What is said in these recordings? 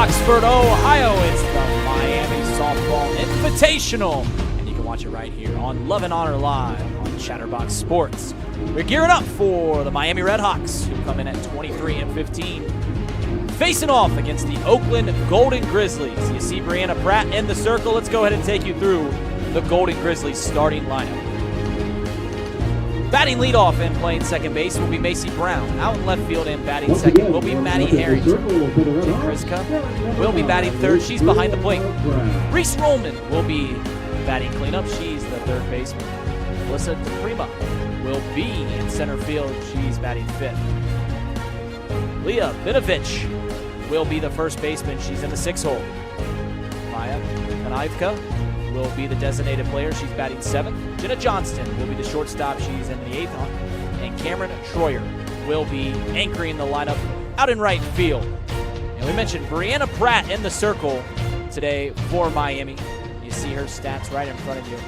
Oxford, Ohio. It's the Miami Softball Invitational. And you can watch it right here on Love and Honor Live on Chatterbox Sports. We're gearing up for the Miami RedHawks, who come in at 23-15. Facing off against the Oakland Golden Grizzlies. You see Brianna Pratt in the circle. Let's go ahead and take you through the Golden Grizzlies starting lineup. Batting leadoff and playing second base will be Macy Brown. Out in left field and batting second will be Maddie Harrington. Kriska will be batting third. She's behind the plate. Reese Rollman will be batting cleanup. She's the third baseman. Melissa DePrima will be in center field. She's batting fifth. Leah Vinovich will be the first baseman. She's in the sixth hole. Maya Kanivka will be the designated player. She's batting seventh. Jenna Johnston will be the shortstop. She's in the eighth. And Cameron Troyer will be anchoring the lineup out in right field. And we mentioned Brianna Pratt in the circle today for Miami. You see her stats right in front of you.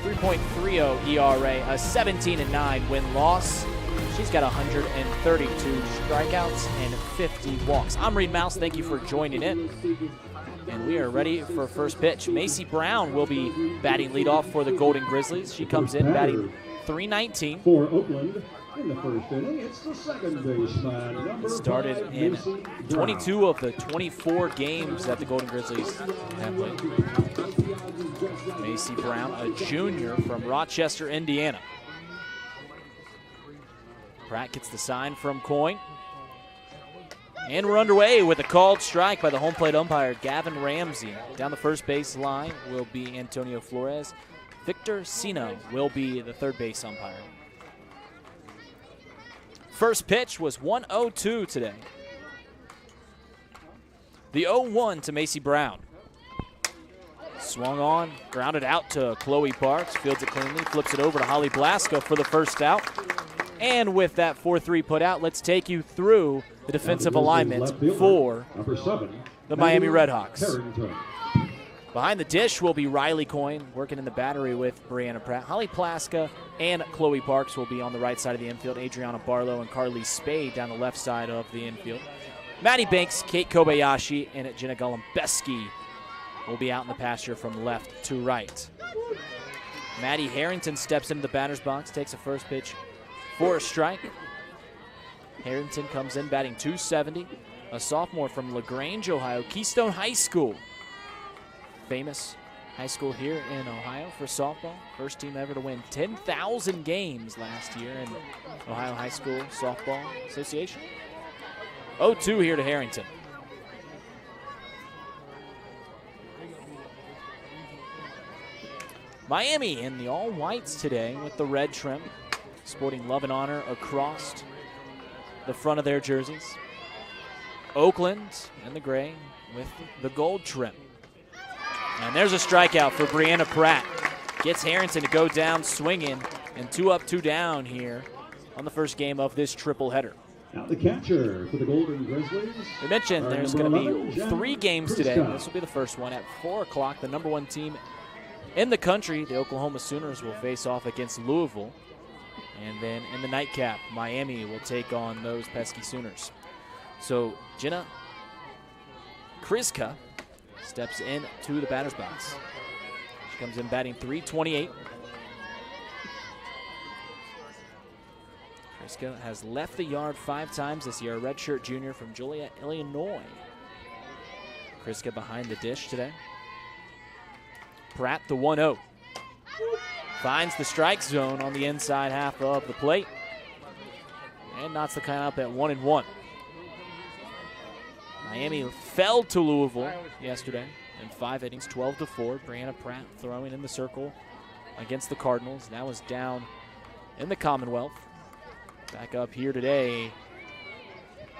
3.30 ERA, a 17-9 win-loss. She's got 132 strikeouts and 50 walks. I'm Reed Mouse. Thank you for joining in. And we are ready for first pitch. Macy Brown will be batting leadoff for the Golden Grizzlies. She comes in batting .319. For Oakland, in the first inning, it's the second baseman. Started in 22 of the 24 games that the Golden Grizzlies have played. Macy Brown, a junior from Rochester, Indiana. Pratt gets the sign from Coyne. And we're underway with a called strike by the home plate umpire, Gavin Ramsey. Down the first base line will be Antonio Flores. Victor Sino will be the third base umpire. First pitch was 1-0-2 today. The 0-1 to Macy Brown. Swung on, grounded out to Chloe Parks, fields it cleanly, flips it over to Holly Blasco for the first out. And with that 4-3 put out, let's take you through the defensive alignment for the Miami RedHawks. Behind the dish will be Riley Coyne, working in the battery with Brianna Pratt. Holly Plaska and Chloe Parks will be on the right side of the infield. Adriana Barlow and Carly Spade down the left side of the infield. Maddie Banks, Kate Kobayashi, and Jenna Golombeski will be out in the pasture from left to right. Maddie Harrington steps into the batter's box, takes a first pitch for a strike. Harrington comes in batting .270, a sophomore from LaGrange, Ohio, Keystone High School. Famous high school here in Ohio for softball. First team ever to win 10,000 games last year in Ohio High School Softball Association. 0-2 here to Harrington. Miami in the all-whites today with the red trim, sporting Love and Honor across the front of their jerseys. Oakland in the gray with the gold trim. And there's a strikeout for Brianna Pratt. Gets Harrington to go down swinging, and 2 up, 2 down here on the first game of this triple header. Now the catcher for the Golden Grizzlies. We mentioned there's going to be 3 games today. This will be the first one at 4 o'clock. The number 1 team in the country, the Oklahoma Sooners, will face off against Louisville. And then in the nightcap, Miami will take on those pesky Sooners. So Jenna Kriska steps into the batter's box. She comes in batting .328. Kriska has left the yard 5 times this year, a redshirt junior from Joliet, Illinois. Kriska behind the dish today. Pratt, the 1-0. Finds the strike zone on the inside half of the plate. And knocks the count up at 1-1. Miami fell to Louisville yesterday in 5 innings, 12-4. Brianna Pratt throwing in the circle against the Cardinals. That was down in the Commonwealth. Back up here today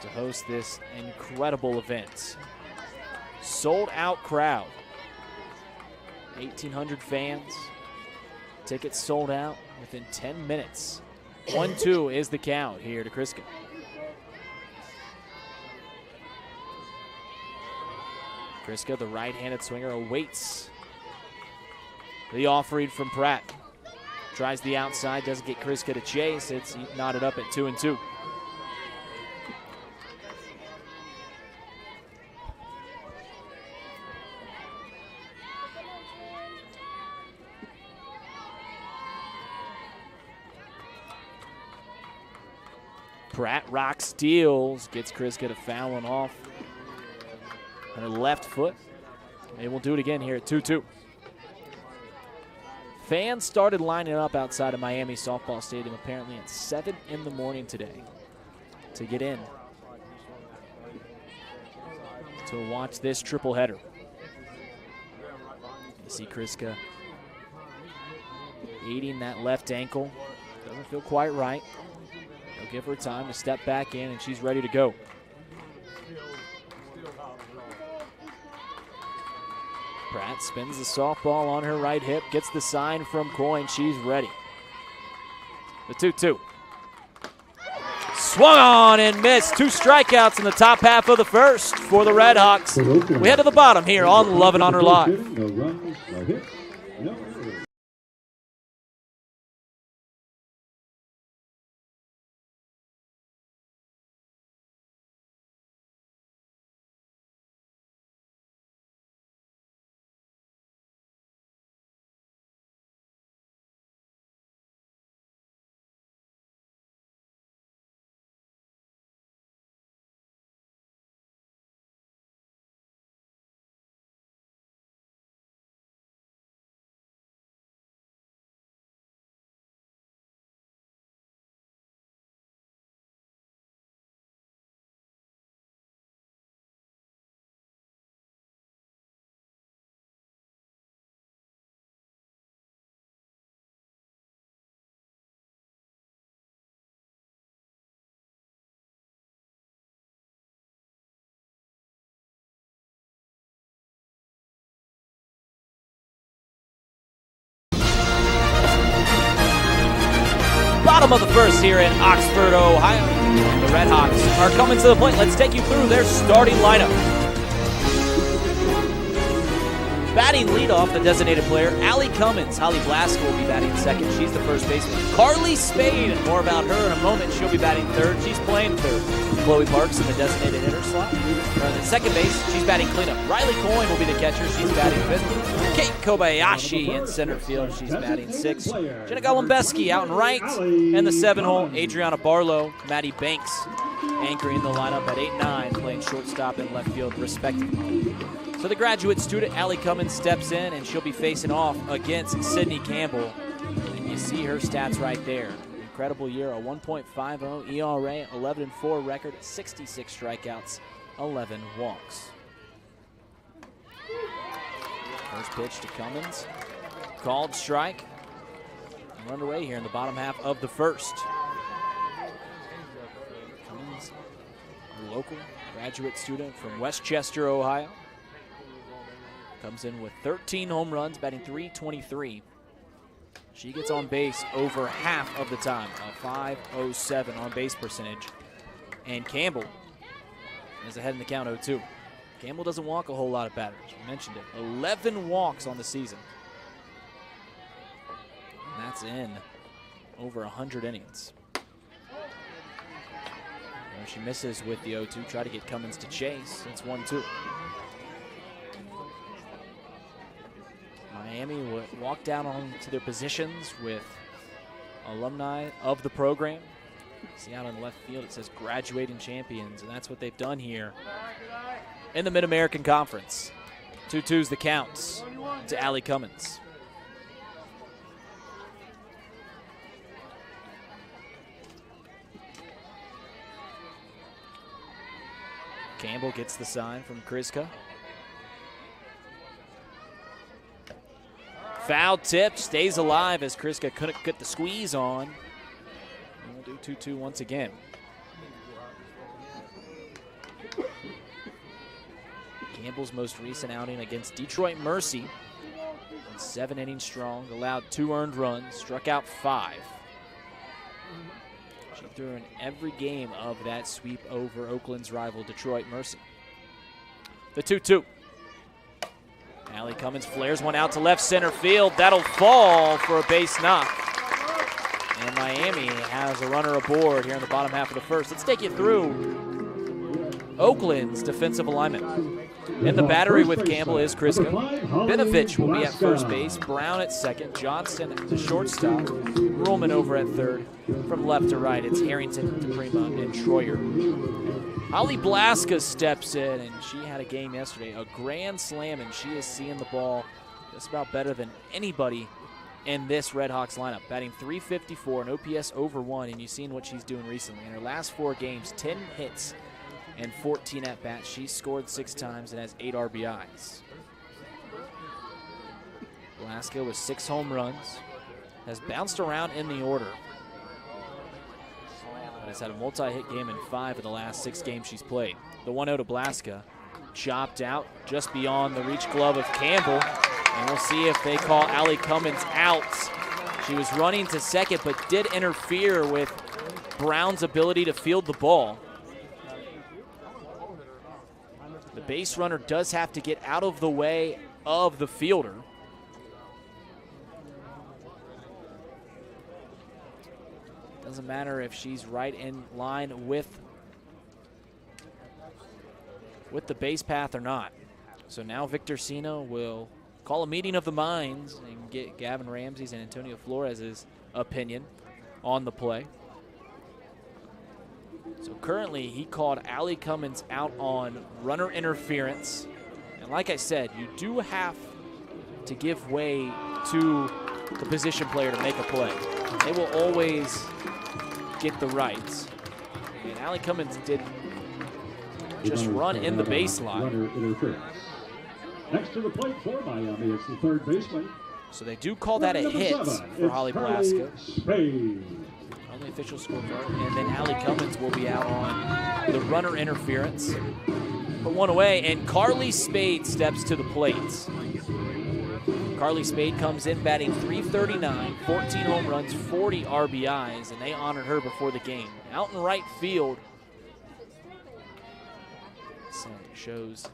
to host this incredible event. Sold out crowd. 1,800 fans. Tickets sold out within 10 minutes. 1-2 is the count here to Kriska. Kriska, the right-handed swinger, awaits the off-read from Pratt. Tries the outside, doesn't get Kriska to chase. It's knotted up at 2-2. Pratt rock steals, gets Kriska to foul one off her left foot. They will do it again here at 2-2. Fans started lining up outside of Miami Softball Stadium apparently at 7 in the morning today to get in to watch this triple header. You see Kriska aiding that left ankle. Doesn't feel quite right. They'll give her time to step back in, and she's ready to go. Pratt spins the softball on her right hip, gets the sign from Coyne. She's ready. The 2-2. Swung on and missed. 2 strikeouts in the top half of the first for the RedHawks. We head to the bottom here on Love It Honor Live. No runs, no hits, no errors. Bottom of the first here in Oxford, Ohio. The RedHawks are coming to the plate. Let's take you through their starting lineup. Batting leadoff, the designated player, Allie Cummins. Holly Blask will be batting second. She's the first baseman. Carly Spade, and more about her in a moment. She'll be batting third. She's playing third. Chloe Parks in the designated hitter slot. At second base, she's batting cleanup. Riley Coyne will be the catcher. She's batting fifth. Kate Kobayashi in center field. She's batting sixth. Jenna Golembeski out in right. And the 7-hole, Adriana Barlow, Maddie Banks anchoring the lineup at 8-9, playing shortstop and left field respectively. So the graduate student, Allie Cummins, steps in, and she'll be facing off against Sydney Campbell. And you see her stats right there. Incredible year, a 1.50 ERA, 11-4 record, 66 strikeouts, 11 walks. First pitch to Cummins. Called strike. We're underway here in the bottom half of the first. Cummins, a local graduate student from Westchester, Ohio. Comes in with 13 home runs, batting .323. She gets on base over half of the time, a .507 on base percentage. And Campbell is ahead in the count 0-2. Campbell doesn't walk a whole lot of batters. We mentioned it. 11 walks on the season. And that's in over 100 innings. And she misses with the 0-2. Try to get Cummins to chase. It's 1-2. Miami will walk down onto their positions with alumni of the program. See out on left field, it says graduating champions, and that's what they've done here in the Mid-American Conference. 2-2's the counts to Allie Cummins. Campbell gets the sign from Kriska. Foul tip, stays alive as Kriska couldn't get the squeeze on. And we'll do 2-2 once again. Campbell's most recent outing against Detroit Mercy. 7 innings strong, allowed 2 earned runs, struck out 5. She threw in every game of that sweep over Oakland's rival Detroit Mercy. The 2-2. Allie Cummins flares one out to left center field. That'll fall for a base knock. And Miami has a runner aboard here in the bottom half of the first. Let's take you through Oakland's defensive alignment. In the battery with Campbell is Kriska. Benovich will be at first base. Brown at second. Johnston at the shortstop. Ruhlman over at third. From left to right, it's Harrington, DePrima, and Troyer. Holly Blaska steps in, and she had a game yesterday, a grand slam, and she is seeing the ball just about better than anybody in this RedHawks lineup. Batting .354, an OPS over 1, and you've seen what she's doing recently. In her last 4 games, 10 hits and 14 at-bats. She's scored 6 times and has 8 RBIs. Blaska with 6 home runs, has bounced around in the order, but has had a multi-hit game in 5 of the last 6 games she's played. The 1-0 to Blaska, chopped out just beyond the reach glove of Campbell, and we'll see if they call Allie Cummins out. She was running to second, but did interfere with Brown's ability to field the ball. The base runner does have to get out of the way of the fielder. Doesn't matter if she's right in line with the base path or not. So now Victor Sino will call a meeting of the minds and get Gavin Ramsey's and Antonio Flores' opinion on the play. So currently he called Allie Cummins out on runner interference. And like I said, you do have to give way to the position player to make a play. They will always get the rights. And Allie Cummins did just run in the baseline. Runner interference. Next to the plate for Miami, it's the third baseman. So they do call that a hit for Holly Blaska. Only official scorecard. And then Allie Cummins will be out on the runner interference. Put one away, and Carly Spade steps to the plate. Carly Spade comes in batting .339, 14 home runs, 40 RBIs, and they honored her before the game. Out in right field. So it shows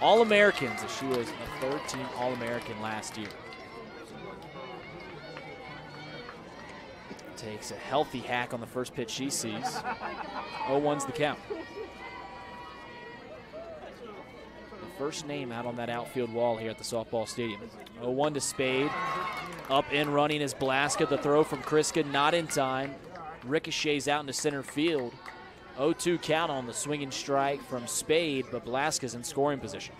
All-Americans, as she was a third-team All-American last year. Takes a healthy hack on the first pitch she sees. 0-1's the count. The first name out on that outfield wall here at the softball stadium. 0-1 to Spade. Up and running is Blaska. The throw from Kriska, not in time. Ricochets out into center field. 0-2 count on the swinging strike from Spade, but Blaska's in scoring position.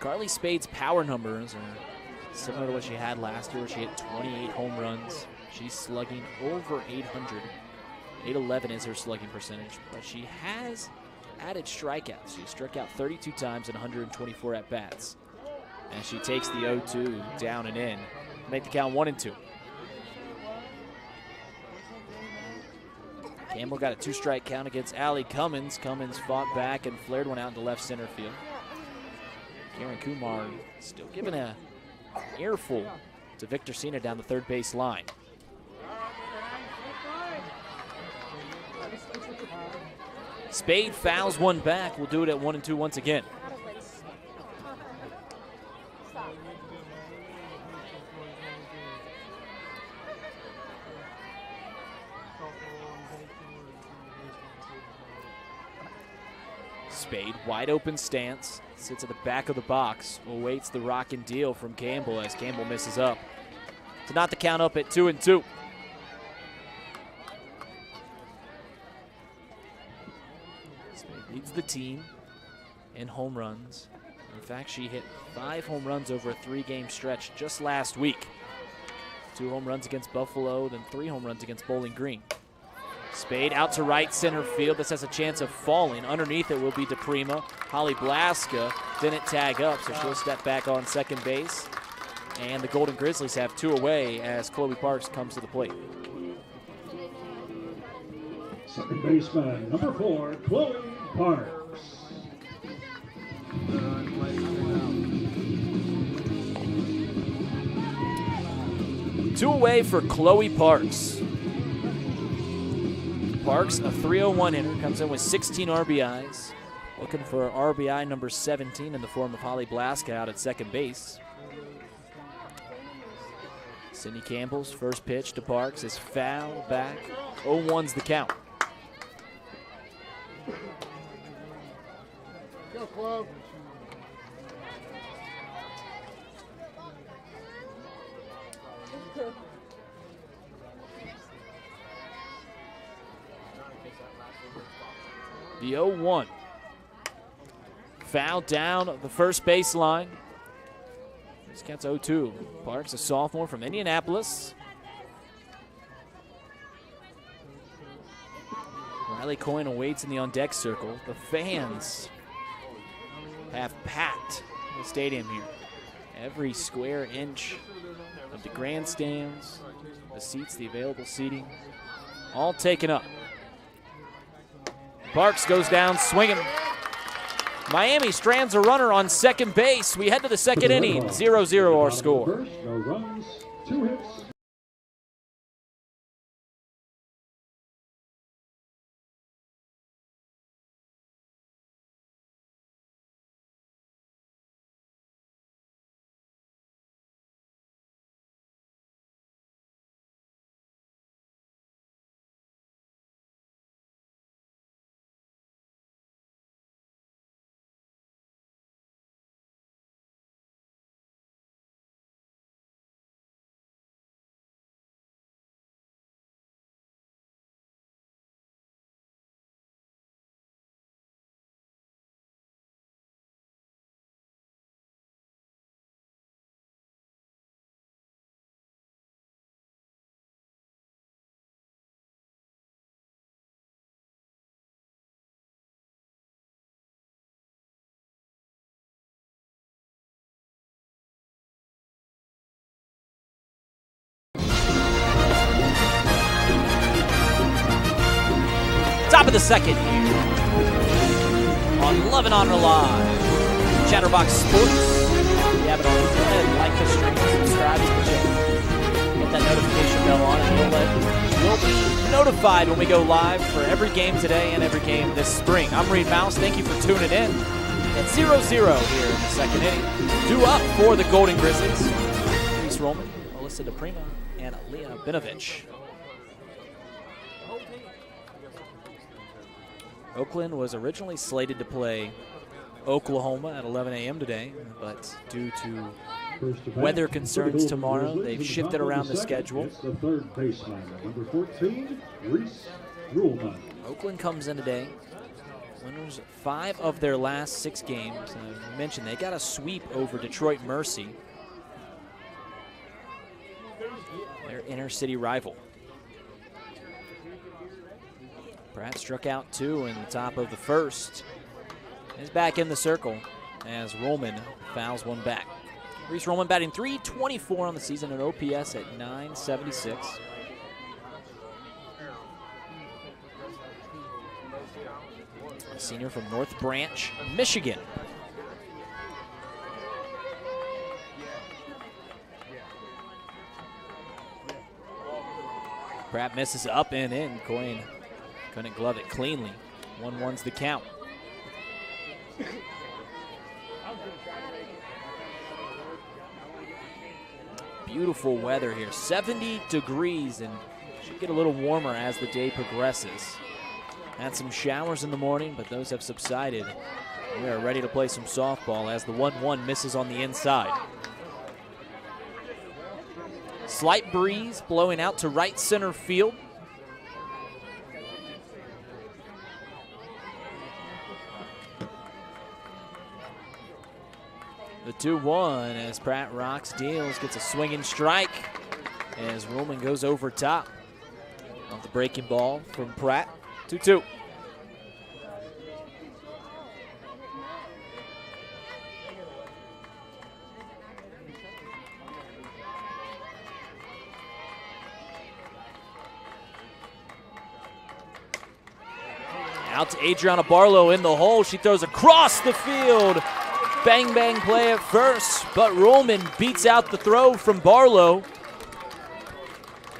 Carly Spade's power numbers are similar to what she had last year, where she hit 28 home runs. She's slugging over 800. 811 is her slugging percentage, but she has added strikeouts. She struck out 32 times in 124 at-bats. And she takes the 0-2 down and in. Make the count 1-2. Campbell got a 2-strike count against Allie Cummins. Cummins fought back and flared one out into left center field. Karen Kumar still giving an earful to Victor Sina down the third base line. Spade fouls one back. We'll do it at 1-2 once again. Spade, wide open stance, sits at the back of the box, awaits the rock and deal from Campbell as Campbell misses up. To knot the count up at 2-2. Spade leads the team in home runs. In fact, she hit 5 home runs over a 3-game stretch just last week. 2 home runs against Buffalo, then 3 home runs against Bowling Green. Spade out to right center field. This has a chance of falling. Underneath it will be DePrima. Holly Blaska didn't tag up, so she'll step back on second base. And the Golden Grizzlies have 2 away as Chloe Parks comes to the plate. Second baseman, number 4, Chloe Parks. Two away for Chloe Parks. Parks, a .301 hitter, comes in with 16 RBIs. Looking for RBI number 17 in the form of Holly Blaska out at second base. Sidney Campbell's first pitch to Parks is fouled back. 0-1's the count. Go, Club. The 0-1. Foul down the first baseline. This counts 0-2. Parks, a sophomore from Indianapolis. Riley Coyne awaits in the on-deck circle. The fans have packed the stadium here. Every square inch of the grandstands, the seats, the available seating, all taken up. Parks goes down swinging. Miami strands a runner on second base. We head to the second inning. 0-0 our score. No runs, 2 hits. Top of the second here on Love and Honor Live. Chatterbox Sports. You have it on. Go ahead, like the stream, subscribe to the channel. Get that notification bell on, and you'll be notified when we go live for every game today and every game this spring. I'm Reed Mouse. Thank you for tuning in. It's 0-0 here in the second inning. 2 up for the Golden Grizzlies. Reese Roman, Alyssa DePrima, and Leah Binovich. Oakland was originally slated to play Oklahoma at 11 a.m. today, but due to weather concerns tomorrow, they've shifted around the schedule. The third baseman, number 14, Reese Ruhlman. Oakland comes in today. Winners 5 of their last 6 games. I mentioned they got a sweep over Detroit Mercy, their inner city rival. Pratt struck out 2 in the top of the first. Is back in the circle as Roman fouls one back. Reese Roman batting .324 on the season, an OPS at .976. A senior from North Branch, Michigan. Pratt misses up and in. Coyne couldn't glove it cleanly. 1-1's the count. Beautiful weather here. 70 degrees and should get a little warmer as the day progresses. Had some showers in the morning, but those have subsided. We are ready to play some softball as the 1-1 misses on the inside. Slight breeze blowing out to right center field. The 2-1 as Pratt rocks, deals, gets a swinging strike as Roman goes over top of the breaking ball from Pratt. 2-2. Out to Adriana Barlow in the hole. She throws across the field. Bang, bang play at first, but Roman beats out the throw from Barlow.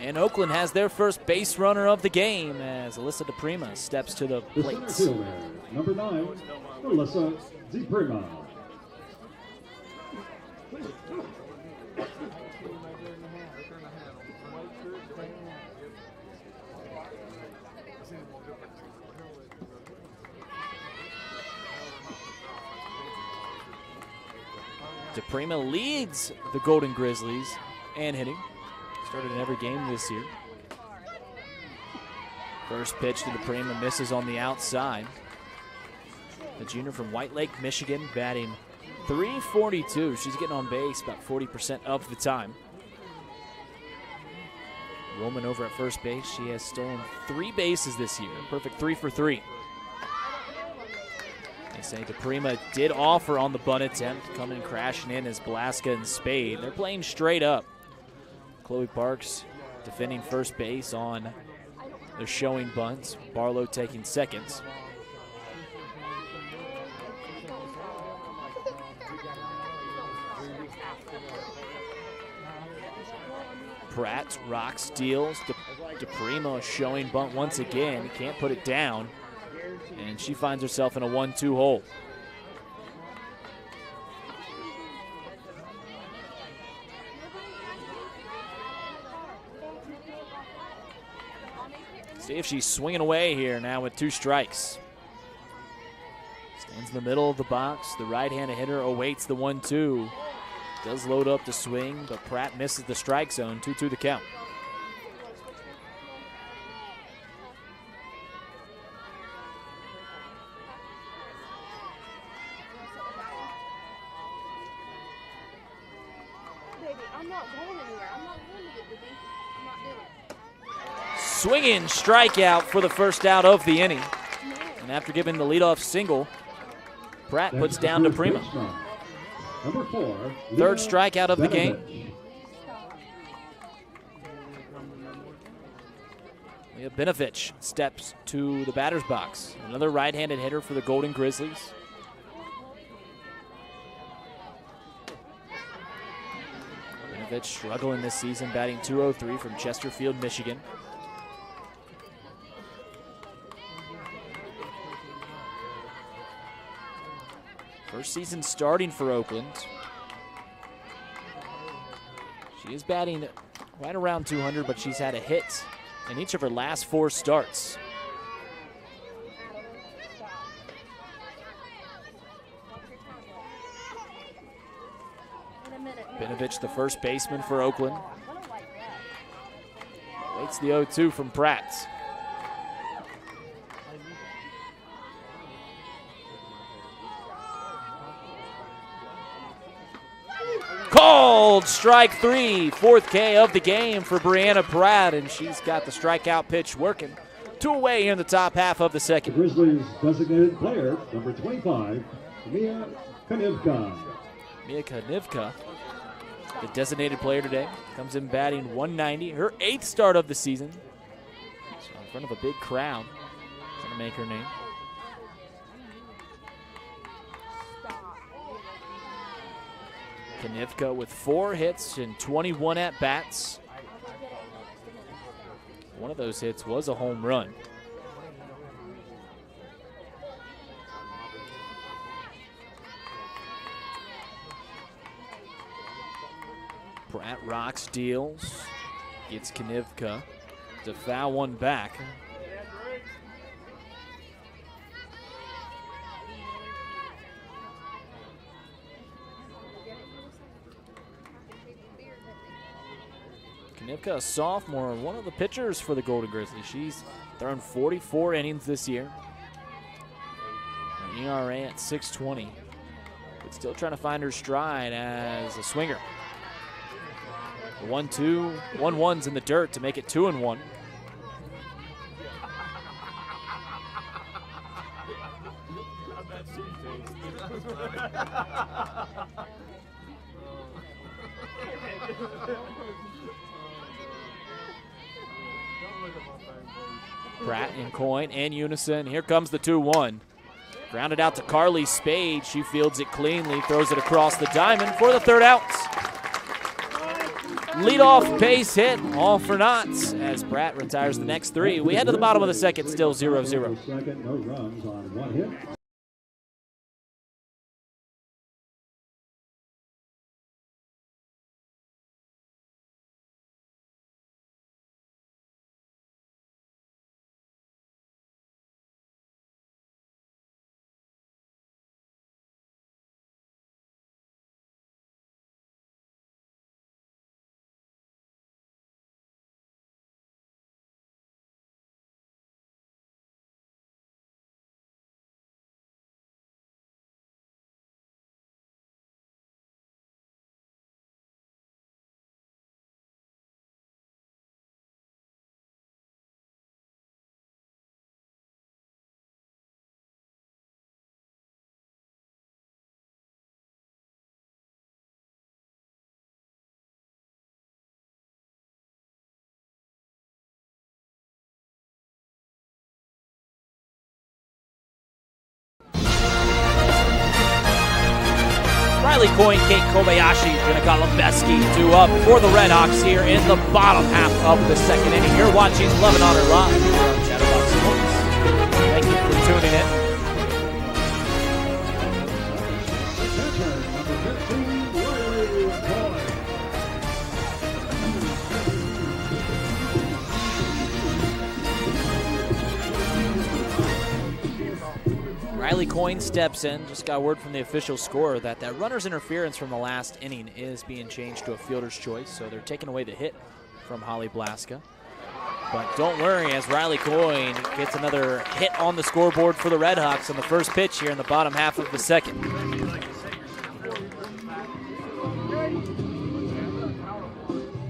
And Oakland has their first base runner of the game as Alyssa DePrima steps to the plate. The center fielder, number 9, Alyssa DePrima. DePrima leads the Golden Grizzlies and hitting. Started in every game this year. First pitch to DePrima, misses on the outside. The junior from White Lake, Michigan, batting .342. She's getting on base about 40% of the time. Roman over at first base. She has stolen 3 bases this year. Perfect 3 for 3. They say DePrima did offer on the bunt attempt, coming crashing in as Blaska and Spade. They're playing straight up. Chloe Parks defending first base on the showing bunts. Barlow taking seconds. Pratt rocks, deals. DePrima showing bunt once again. Can't put it down. And she finds herself in a 1-2 hole. See if she's swinging away here now with 2 strikes. Stands in the middle of the box. The right-handed hitter awaits the 1-2. Does load up to swing, but Pratt misses the strike zone. 2-2 the count. Swinging strikeout for the first out of the inning. And after giving the leadoff single, Pratt puts down DePrima. Number 4. Third strikeout of the game. Leah Benovich steps to the batter's box. Another right-handed hitter for the Golden Grizzlies. Benovich struggling this season, batting .203 from Chesterfield, Michigan. First season starting for Oakland. She is batting right around 200, but she's had a hit in each of her last 4 starts. Benovich, the first baseman for Oakland. Waits the 0-2 from Pratt. Called strike 3, 4th K of the game for Brianna Pratt, and she's got the strikeout pitch working. 2 away here in the top half of the second. The Grizzlies designated player, number 25, Mia Konivka. Mia Konivka, the designated player today, comes in batting 190, her 8th start of the season. So in front of a big crowd, trying to make her name. Konivka with 4 hits and 21 at-bats. One of those hits was a home run. Pratt rocks, deals, gets Konivka to foul one back. Konivka, a sophomore, one of the pitchers for the Golden Grizzlies. She's thrown 44 innings this year. An ERA at 6.20, but still trying to find her stride as a swinger. 1-2, 1-1's in the dirt to make it 2-1. Pratt and Coyne in unison. Here comes the 2-1. Grounded out to Carly Spade. She fields it cleanly, throws it across the diamond for the 3rd out. Leadoff base hit, all for naught, as Pratt retires the next 3. We head to the bottom of the second, still 0-0. Second, no runs on 1 hit. Riley Coyne, Kate Kobayashi, Jenna Golombesky, 2 up for the RedHawks here in the bottom half of the second inning. You're watching Love and Honor Live here on Chatterbox Sports. Thank you for tuning in. Riley Coyne steps in. Just got word from the official scorer that runner's interference from the last inning is being changed to a fielder's choice, so they're taking away the hit from Holly Blaska. But don't worry, as Riley Coyne gets another hit on the scoreboard for the RedHawks on the first pitch here in the bottom half of the second.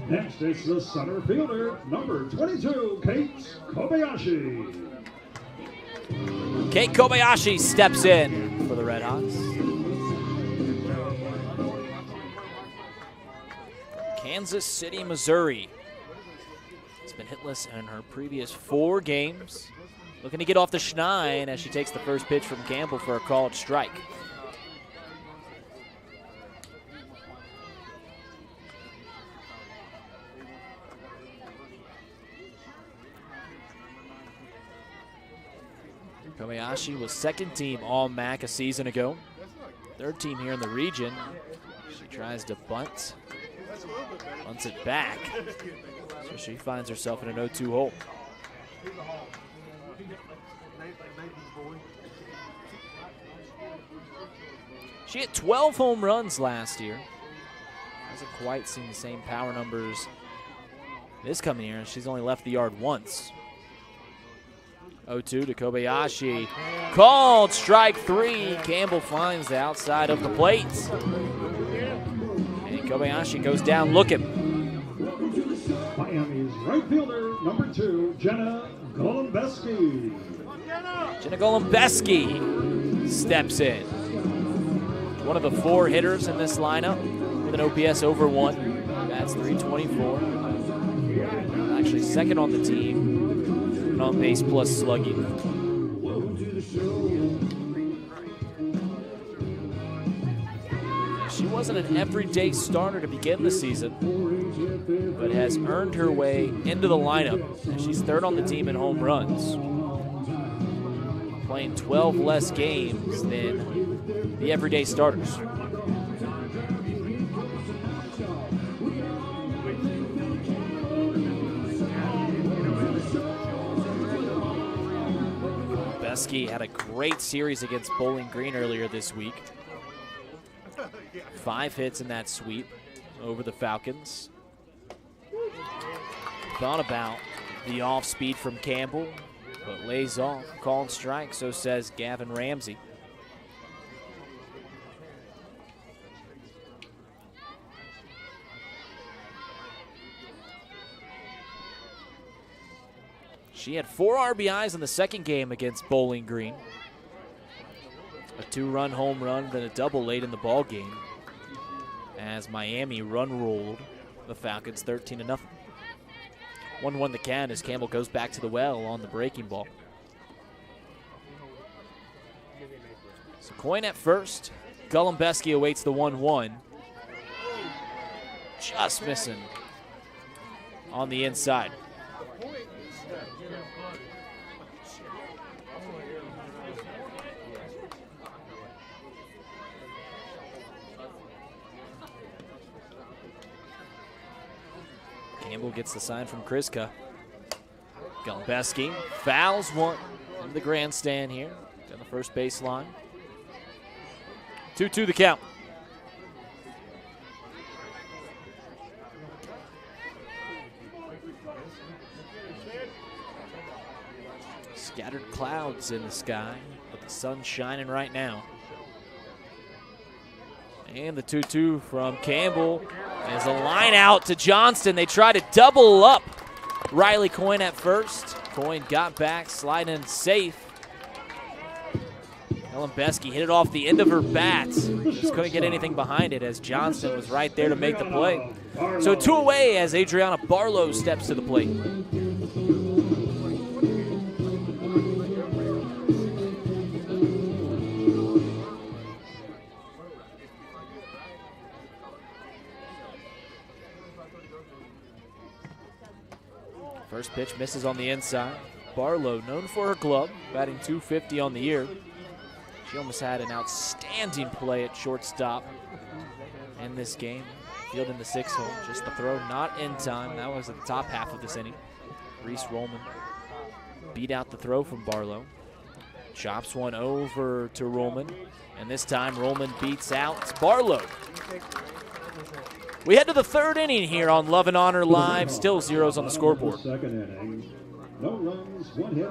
Next is the center fielder, number 22, Kate Kobayashi. Kate Kobayashi steps in for the RedHawks. Kansas City, Missouri. Has been hitless in her previous 4 games. Looking to get off the schneid as she takes the first pitch from Campbell for a called strike. Kobayashi was second team All-MAC a season ago. Third team here in the region. She tries to bunt. Bunts it back. So she finds herself in an 0-2 hole. She hit 12 home runs last year. Hasn't quite seen the same power numbers this coming year. She's only left the yard once. 0-2 to Kobayashi. Called strike 3. Campbell finds the outside of the plate. And Kobayashi goes down looking. Miami's right fielder, number 2, Jenna Golombesky. Jenna Golombesky steps in. One of the 4 hitters in this lineup with an OPS over 1. That's .324. Actually second on the team. On base plus slugging. She wasn't an everyday starter to begin the season, but has earned her way into the lineup. She's third on the team in home runs, playing 12 less games than the everyday starters. Golombesky had a great series against Bowling Green earlier this week. 5 hits in that sweep over the Falcons. Thought about the off speed from Campbell, but lays off. Call and strike, so says Gavin Ramsey. She had 4 RBIs in the second game against Bowling Green. A 2-run home run, then a double late in the ball game as Miami run-rolled the Falcons 13-0. 1-1 the count as Campbell goes back to the well on the breaking ball. So Coyne at first. Golombesky awaits the 1-1. Just missing on the inside. Campbell gets the sign from Kriska. Golombesky fouls one into the grandstand here down the first baseline. 2-2 the count. Scattered clouds in the sky, but the sun's shining right now. And the 2-2 from Campbell as a line out to Johnston. They try to double up Riley Coyne at first. Coyne got back, sliding in safe. Golombesky hit it off the end of her bat. Just couldn't get anything behind it as Johnston was right there to make the play. So 2 away as Adriana Barlow steps to the plate. First pitch misses on the inside. Barlow, known for her glove, batting .250 on the year. She almost had an outstanding play at shortstop in this game. Fielding the 6-hole, just the throw not in time. That was at the top half of this inning. Reese Rollman beat out the throw from Barlow. Chops one over to Rollman, and this time Rollman beats out Barlow. We head to the third inning here on Love and Honor Live. Still zeros on the scoreboard. Second inning, no runs, 1 hit.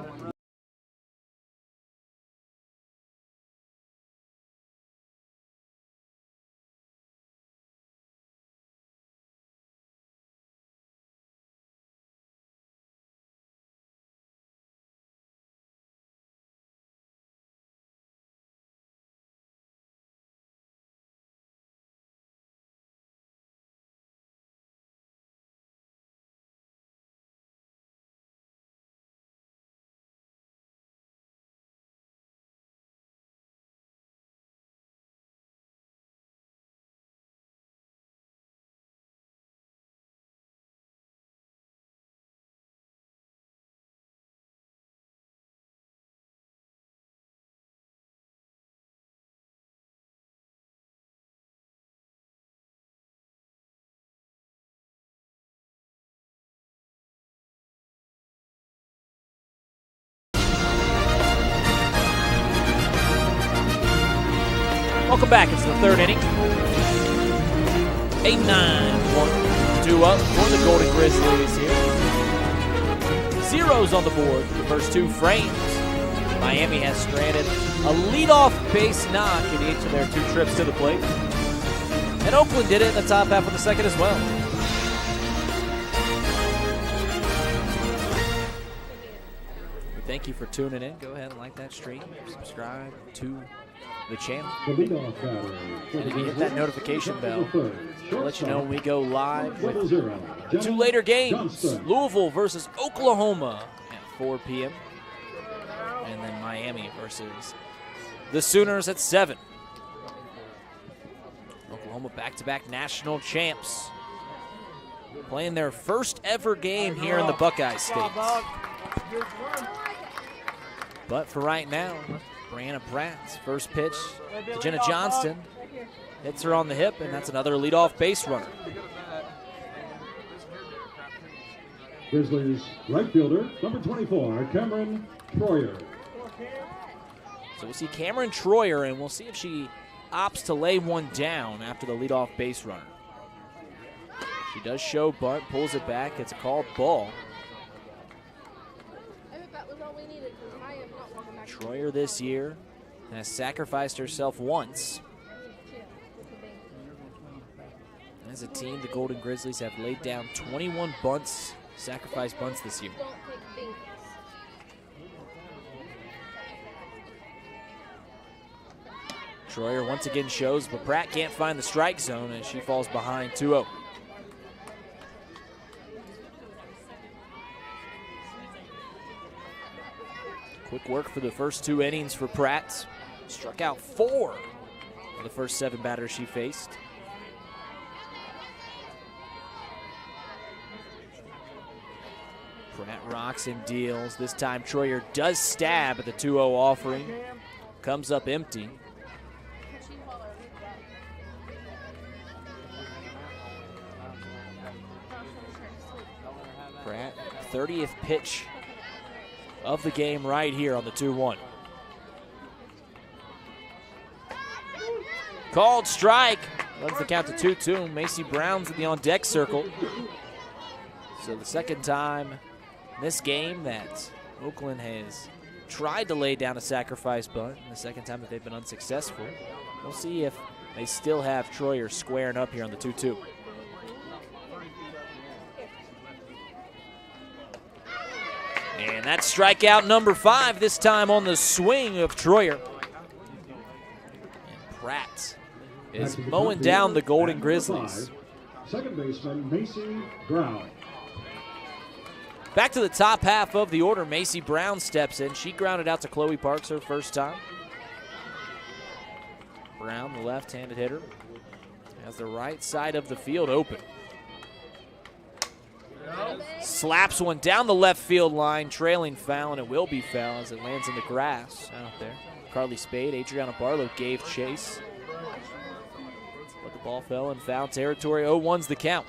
Welcome back. It's the third inning. 8-9, 1, 2 up for the Golden Grizzlies here. Zeros on the board for the first 2 frames. Miami has stranded a leadoff base knock in each of their 2 trips to the plate. And Oakland did it in the top half of the second as well. We thank you for tuning in. Go ahead and like that stream. Subscribe to the channel. The leadoff batter. And if you hit that notification bell, we'll let you know when we go live with 0-0. the 2 later games. Johnston. Louisville versus Oklahoma at 4 p.m. And then Miami versus the Sooners at 7. Oklahoma back-to-back national champs, playing their first ever game here in the Buckeye State. But for right now, Brianna Pratt's first pitch to Jenna Johnston hits her on the hip, and that's another leadoff base runner. Grizzlies right fielder, number 24, Cameron Troyer. So we'll see Cameron Troyer, and we'll see if she opts to lay one down after the leadoff base runner. She does show bunt, pulls it back. It's a called ball. Troyer this year has sacrificed herself once. As a team, the Golden Grizzlies have laid down 21 bunts, sacrifice bunts this year. Troyer once again shows, but Pratt can't find the strike zone as she falls behind 2-0. Quick work for the first 2 innings for Pratt. Struck out 4 of the first 7 batters she faced. Pratt rocks and deals. This time Troyer does stab at the 2-0 offering. Comes up empty. Pratt, 30th pitch of the game right here on the 2-1. Called strike. Runs the count to 2-2. Macy Brown's in the on-deck circle. So the second time in this game that Oakland has tried to lay down a sacrifice bunt, and the second time that they've been unsuccessful. We'll see if they still have Troyer squaring up here on the 2-2. And that's strikeout number 5, this time on the swing of Troyer. And Pratt is mowing down the Golden Grizzlies. Second baseman, Macy Brown. Back to the top half of the order, Macy Brown steps in. She grounded out to Chloe Parks her first time. Brown, the left-handed hitter, has the right side of the field open. Slaps one down the left field line, trailing foul, and it will be foul as it lands in the grass out there. Carly Spade, Adriana Barlow gave chase. But the ball fell in foul territory. 0-1's the count.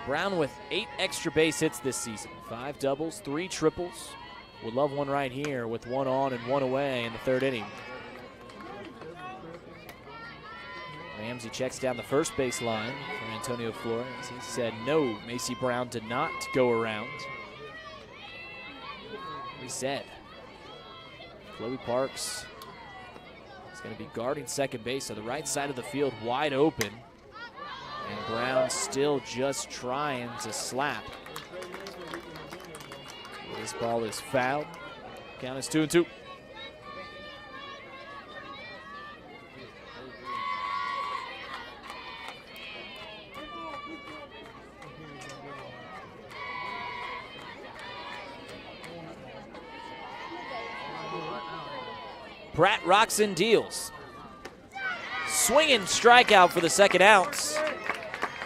Brown with 8 extra base hits this season. 5 doubles, 3 triples. Would love one right here with 1 on and 1 away in the 3rd inning. Ramsey checks down the first base line for Antonio Flores. He said no, Macy Brown did not go around. He said Chloe Parks is going to be guarding second base on the right side of the field, wide open. And Brown still just trying to slap. This ball is fouled. Count is 2-2. Pratt rocks and deals. Swinging strikeout for the second out.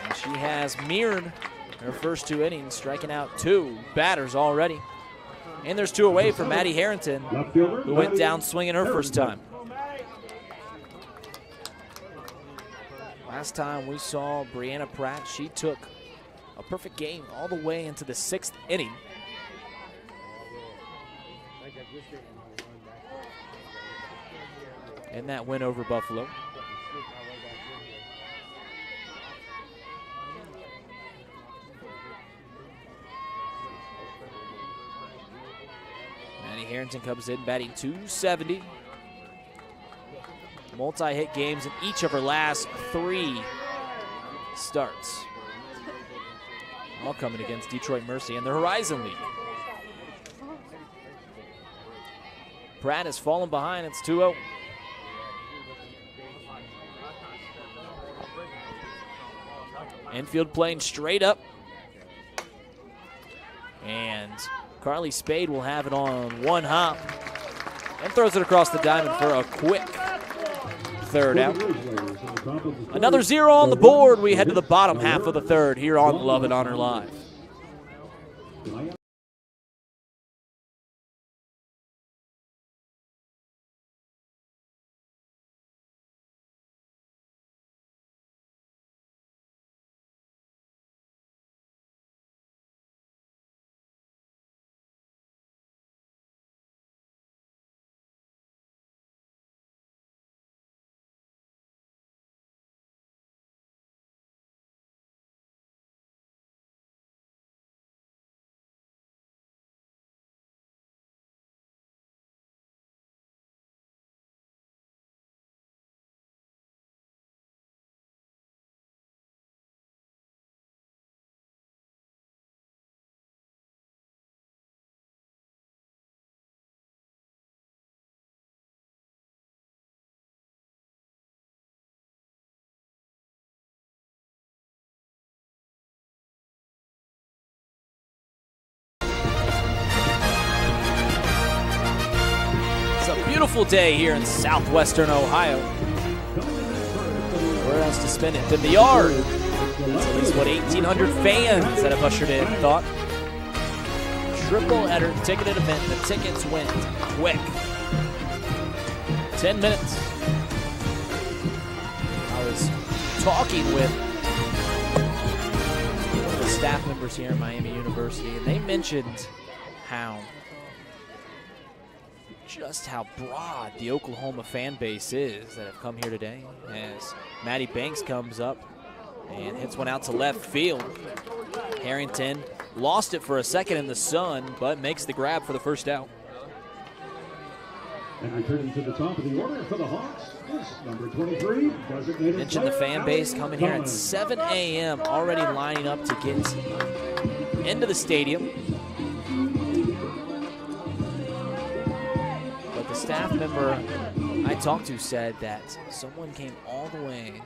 And she has mirrored her first 2 innings, striking out 2 batters already. And there's 2 away for Maddie Harrington, who went down swinging her first time. Last time we saw Brianna Pratt, she took a perfect game all the way into the 6th inning. In that win over Buffalo. Maddie Harrington comes in batting .270. Multi-hit games in each of her last 3 starts. All coming against Detroit Mercy and the Horizon League. Pratt has fallen behind. It's 2-0. Infield playing straight up. And Carly Spade will have it on 1 hop and throws it across the diamond for a quick 3rd out. Another 0 on the board. We head to the bottom half of the 3rd here on Love It Honor Live. Beautiful day here in southwestern Ohio. Where else to spend it than the yard? That's at least what 1,800 fans that have ushered in thought. Triple-header ticketed event. The tickets went quick. 10 minutes. I was talking with one of the staff members here at Miami University, and they mentioned just how broad the Oklahoma fan base is that have come here today, as Maddie Banks comes up and hits one out to left field. Harrington lost it for a second in the sun, but makes the grab for the first out. And returning to the top of the order for the Hawks is number 23, designated. Mentioned the fan base coming here at 7 a.m. already lining up to get into the stadium. But the staff member I talked to said that someone came all the way,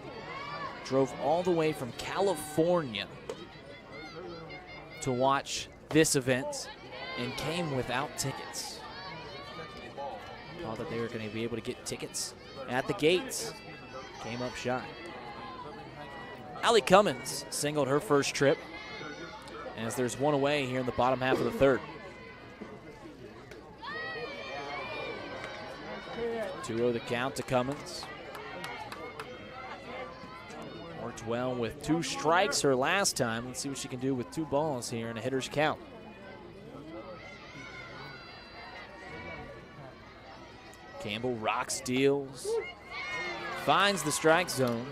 drove all the way from California to watch this event and came without tickets. Thought that they were going to be able to get tickets at the gates. Came up shy. Allie Cummins singled her first trip, as there's one away here in the bottom half of the third. 2-0 the count to Cummins. Worked well with 2 strikes her last time. Let's see what she can do with 2 balls here in a hitter's count. Campbell rocks, deals, finds the strike zone.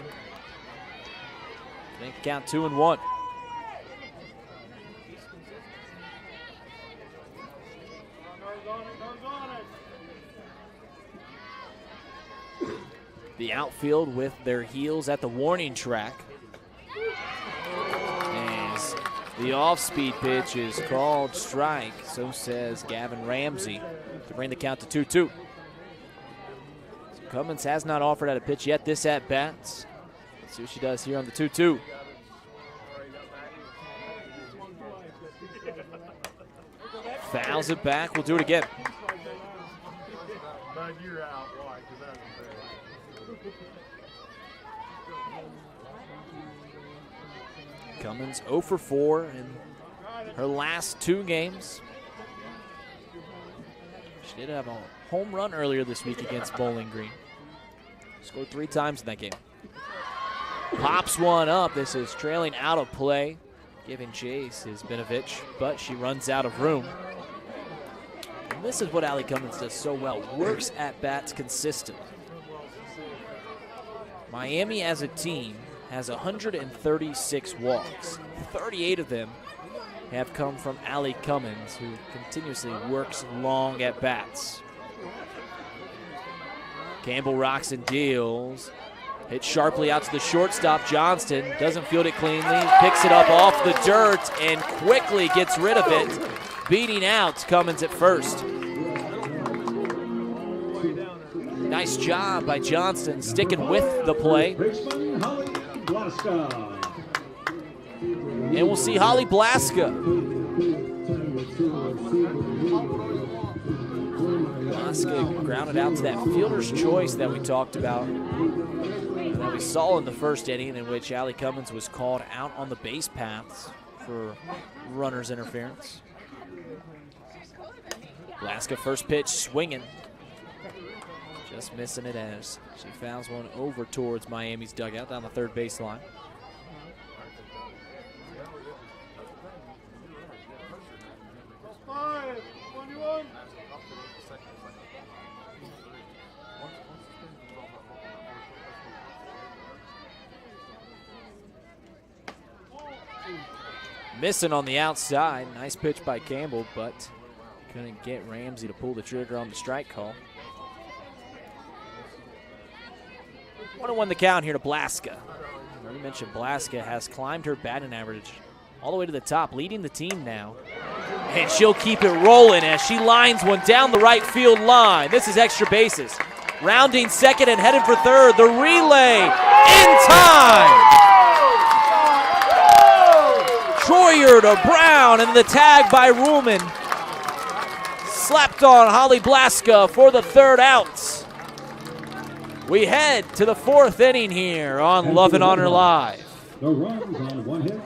Make it count 2-1. The outfield with their heels at the warning track. As the off-speed pitch is called strike, so says Gavin Ramsey, to bring the count to 2-2. So Cummins has not offered at a pitch yet this at-bat. Let's see what she does here on the 2-2. Fouls it back. We'll do it again. Cummins 0 for 4 in her last 2 games. She did have a home run earlier this week against Bowling Green. Scored 3 times in that game. Pops one up. This is trailing out of play. Giving chase is Benovich, but she runs out of room. And this is what Allie Cummins does so well. Works at bats consistently. Miami as a team has 136 walks. 38 of them have come from Allie Cummins, who continuously works long at bats. Campbell rocks and deals. Hit sharply out to the shortstop, Johnston. Doesn't field it cleanly. Picks it up off the dirt and quickly gets rid of it. Beating out Cummins at first. Nice job by Johnston sticking with the play. And we'll see Holly Blaska. Blaska grounded out to that fielder's choice that we talked about, that we saw in the first inning, in which Allie Cummins was called out on the base paths for runner's interference. Blaska first pitch swinging. Just missing it as she fouls one over towards Miami's dugout down the third baseline. Missing on the outside. Nice pitch by Campbell, but couldn't get Ramsey to pull the trigger on the strike call. 1-1 the count here to Blaska. We mentioned Blaska has climbed her batting average all the way to the top, leading the team now. And she'll keep it rolling as she lines one down the right field line. This is extra bases. Rounding second and headed for third. The relay in time. Troyer to Brown, and the tag by Ruhlman. Slapped on Holly Blaska for the third out. We head to the 4th inning here on Love and Honor Live. The runs on 1 hit.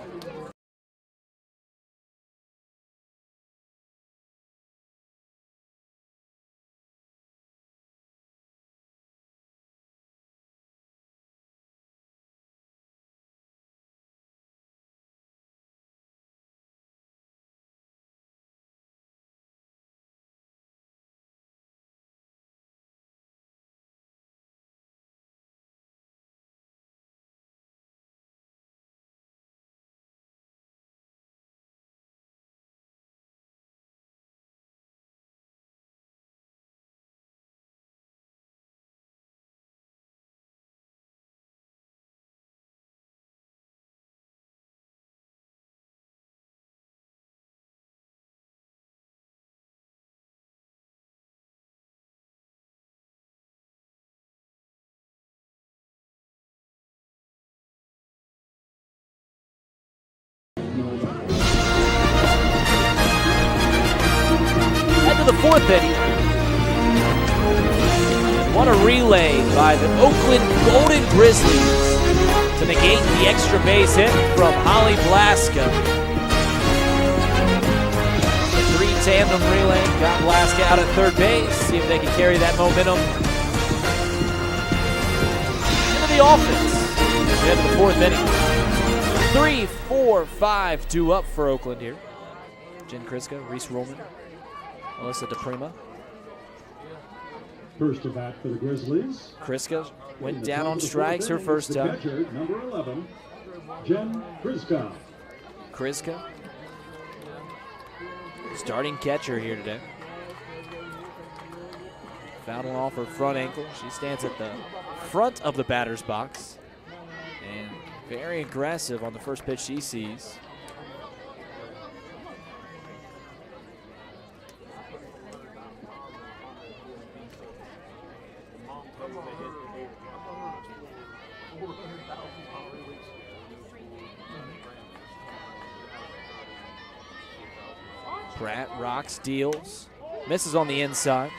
Head to the 4th inning. What a relay by the Oakland Golden Grizzlies to negate the extra base hit from Holly Blaska. The three tandem relay got Blaska out at third base. See if they can carry that momentum into the offense at the end of the fourth inning. 3, 4, 5, 2 up for Oakland here. Jen Kriska, Reese Rollman, Alyssa DePrima. First to bat for the Grizzlies. Kriska went down on strikes her first time. Catcher, number 11, Jen Kriska. Kriska, starting catcher here today. Fouling off her front ankle. She stands at the front of the batter's box and very aggressive on the first pitch she sees. Pratt rocks, deals, misses on the inside.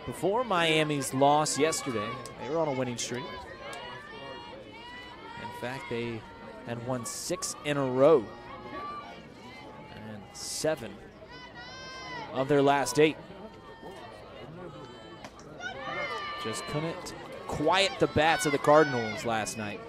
Before Miami's loss yesterday, they were on a winning streak. In fact, they had won 6 in a row and 7 of their last 8. Just couldn't quiet the bats of the Cardinals last night.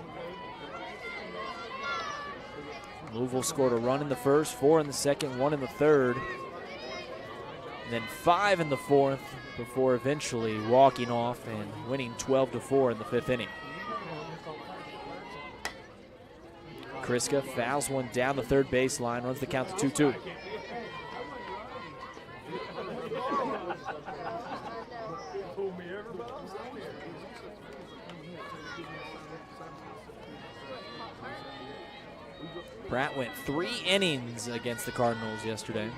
Louisville scored a run in the first, 4 in the second, 1 in the third, and then 5 in the fourth before eventually walking off and winning 12-4 in the 5th inning. Kriska fouls one down the third baseline, runs the count to 2-2. Pratt went 3 innings against the Cardinals yesterday.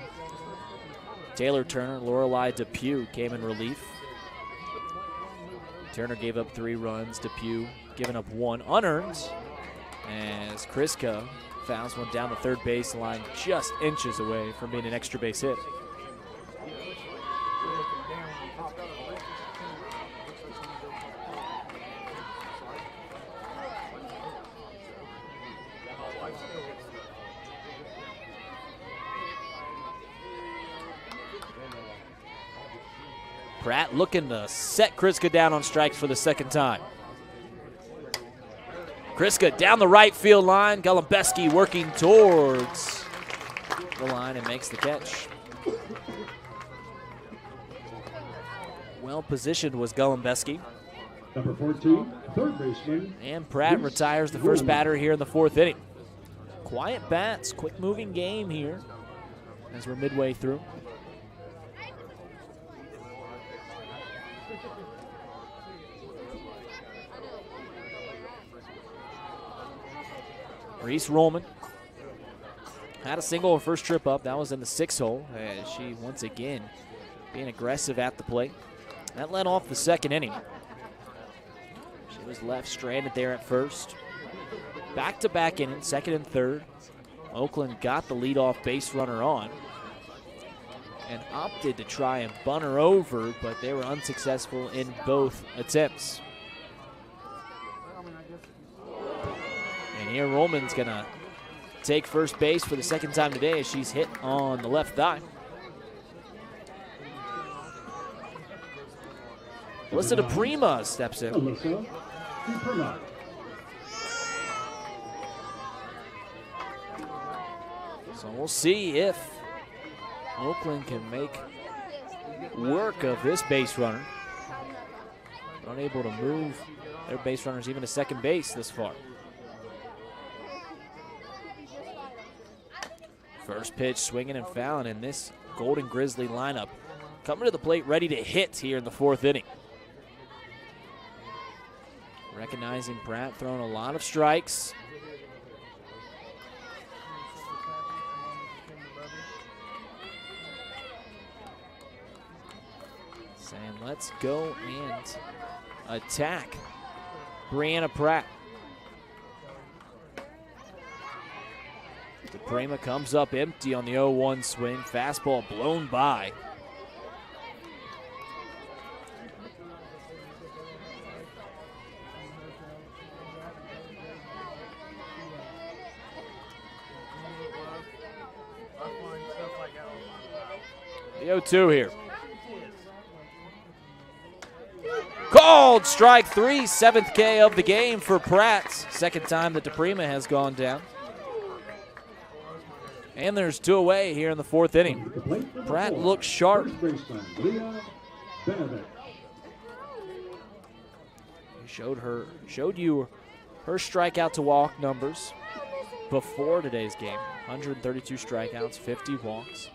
Taylor Turner, Lorelei Depew came in relief. Turner gave up 3 runs, Depew giving up 1 unearned, as Kriska fouls one down the third baseline, just inches away from being an extra base hit. Pratt looking to set Kriska down on strikes for the second time. Kriska down the right field line. Golombeski working towards the line and makes the catch. Well positioned was Golombeski. Number 14, third baseman. And Pratt retires the first batter here in the 4th inning. Quiet bats, quick moving game here as we're midway through. Reese Rollman had a single her first trip up. That was in the 6th hole as she once again being aggressive at the plate. That led off the 2nd inning. She was left stranded there at first. Back-to-back innings, 2nd and 3rd. Oakland got the leadoff base runner on and opted to try and bunt her over, but they were unsuccessful in both attempts. And here Rollman's gonna take first base for the 2nd time today as she's hit on the left thigh. Alyssa DePrima steps in. Alyssa DePrima. So we'll see if Oakland can make work of this base runner. Unable to move their base runners even to second base this far. First pitch swinging and fouling in this Golden Grizzly lineup. Coming to the plate ready to hit here in the 4th inning. Recognizing Pratt throwing a lot of strikes. Saying let's go and attack Brianna Pratt. DePrima comes up empty on the 0-1 swing. Fastball blown by. The 0-2 here. Called strike 3, 7th K of the game for Pratt. Second time that DePrima has gone down. And there's 2 away here in the 4th inning. Pratt looks sharp. Showed you her strikeout to walk numbers before today's game. 132 strikeouts, 50 walks.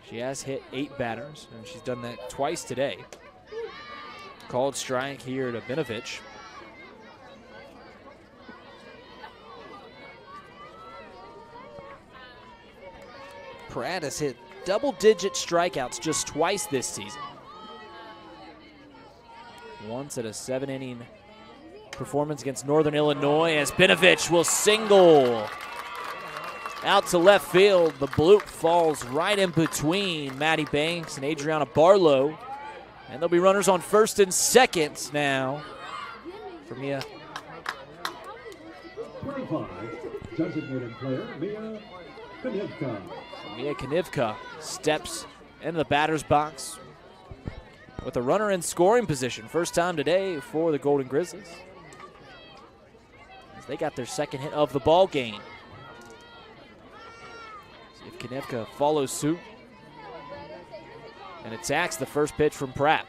She has hit 8 batters, and she's done that twice today. Called strike here to Benovich. Pratt has hit double-digit strikeouts just twice this season. Once at a 7-inning performance against Northern Illinois as Benovich will single out to left field. The bloop falls right in between Maddie Banks and Adriana Barlow. And there'll be runners on first and second now for Mia. 25, designated player, Mia Konivka. So Mia Konivka steps into the batter's box with a runner in scoring position. First time today for the Golden Grizzlies, as they got their second hit of the ball game. See if Konivka follows suit and attacks the first pitch from Pratt.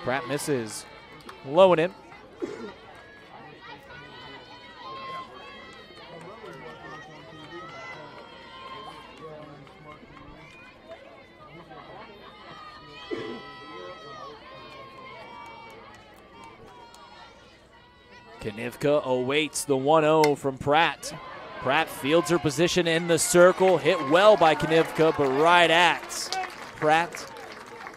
Pratt misses, low and in. Konivka awaits the 1-0 from Pratt. Pratt fields her position in the circle, hit well by Konivka, but right at Pratt.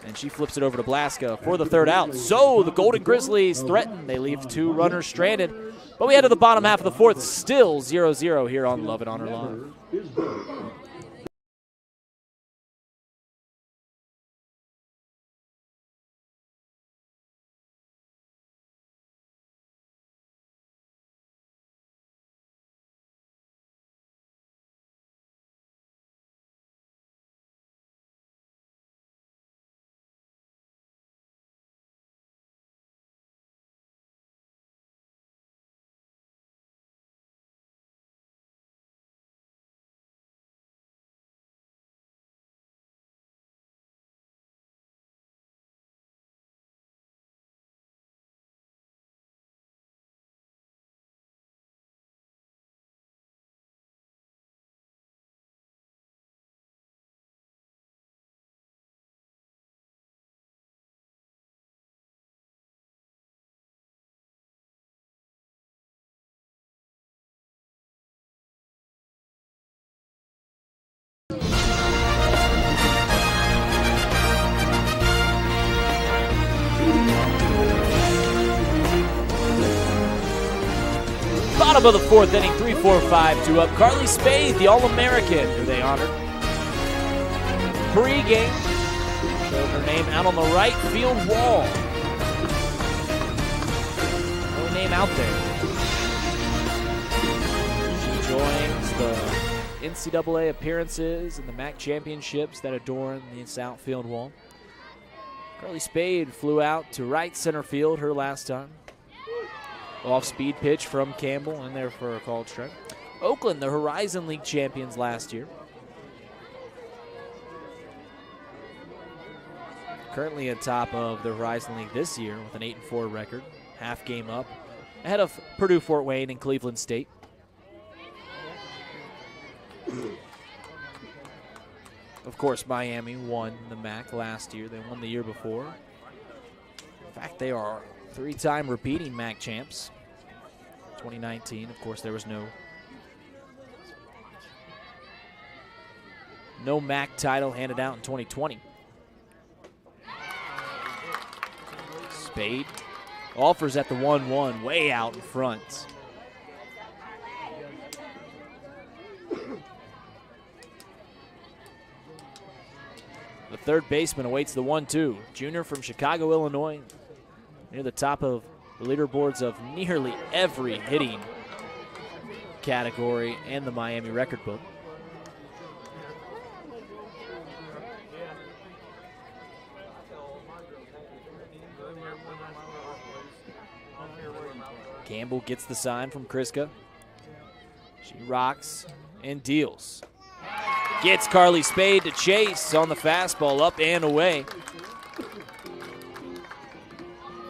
And she flips it over to Blaska for the third out. So the Golden Grizzlies threaten. They leave 2 runners stranded. But we head to the bottom half of the 4th, still 0-0 here on Love It Honor Live. Bottom of the 4th inning, 3-4-5-2 up. Carly Spade, the All-American, who they honored. Pre-game, showed her name out on the right field wall. No name out there. She joins the NCAA appearances and the MAC championships that adorn the outfield wall. Carly Spade flew out to right center field her last time. Off-speed pitch from Campbell in there for a called strike. Oakland, the Horizon League champions last year. Currently atop of the Horizon League this year with an 8-4 record. Half game up ahead of Purdue, Fort Wayne, and Cleveland State. Of course, Miami won the MAC last year. They won the year before. In fact, they are 3-time repeating MAC champs. 2019, of course, there was no MAC title handed out in 2020. Spade offers at the 1-1, way out in front. The third baseman awaits the 1-2. Junior from Chicago, Illinois, near the top of the leaderboards of nearly every hitting category and the Miami record book. Campbell gets the sign from Kriska. She rocks and deals. Gets Carly Spade to chase on the fastball, up and away.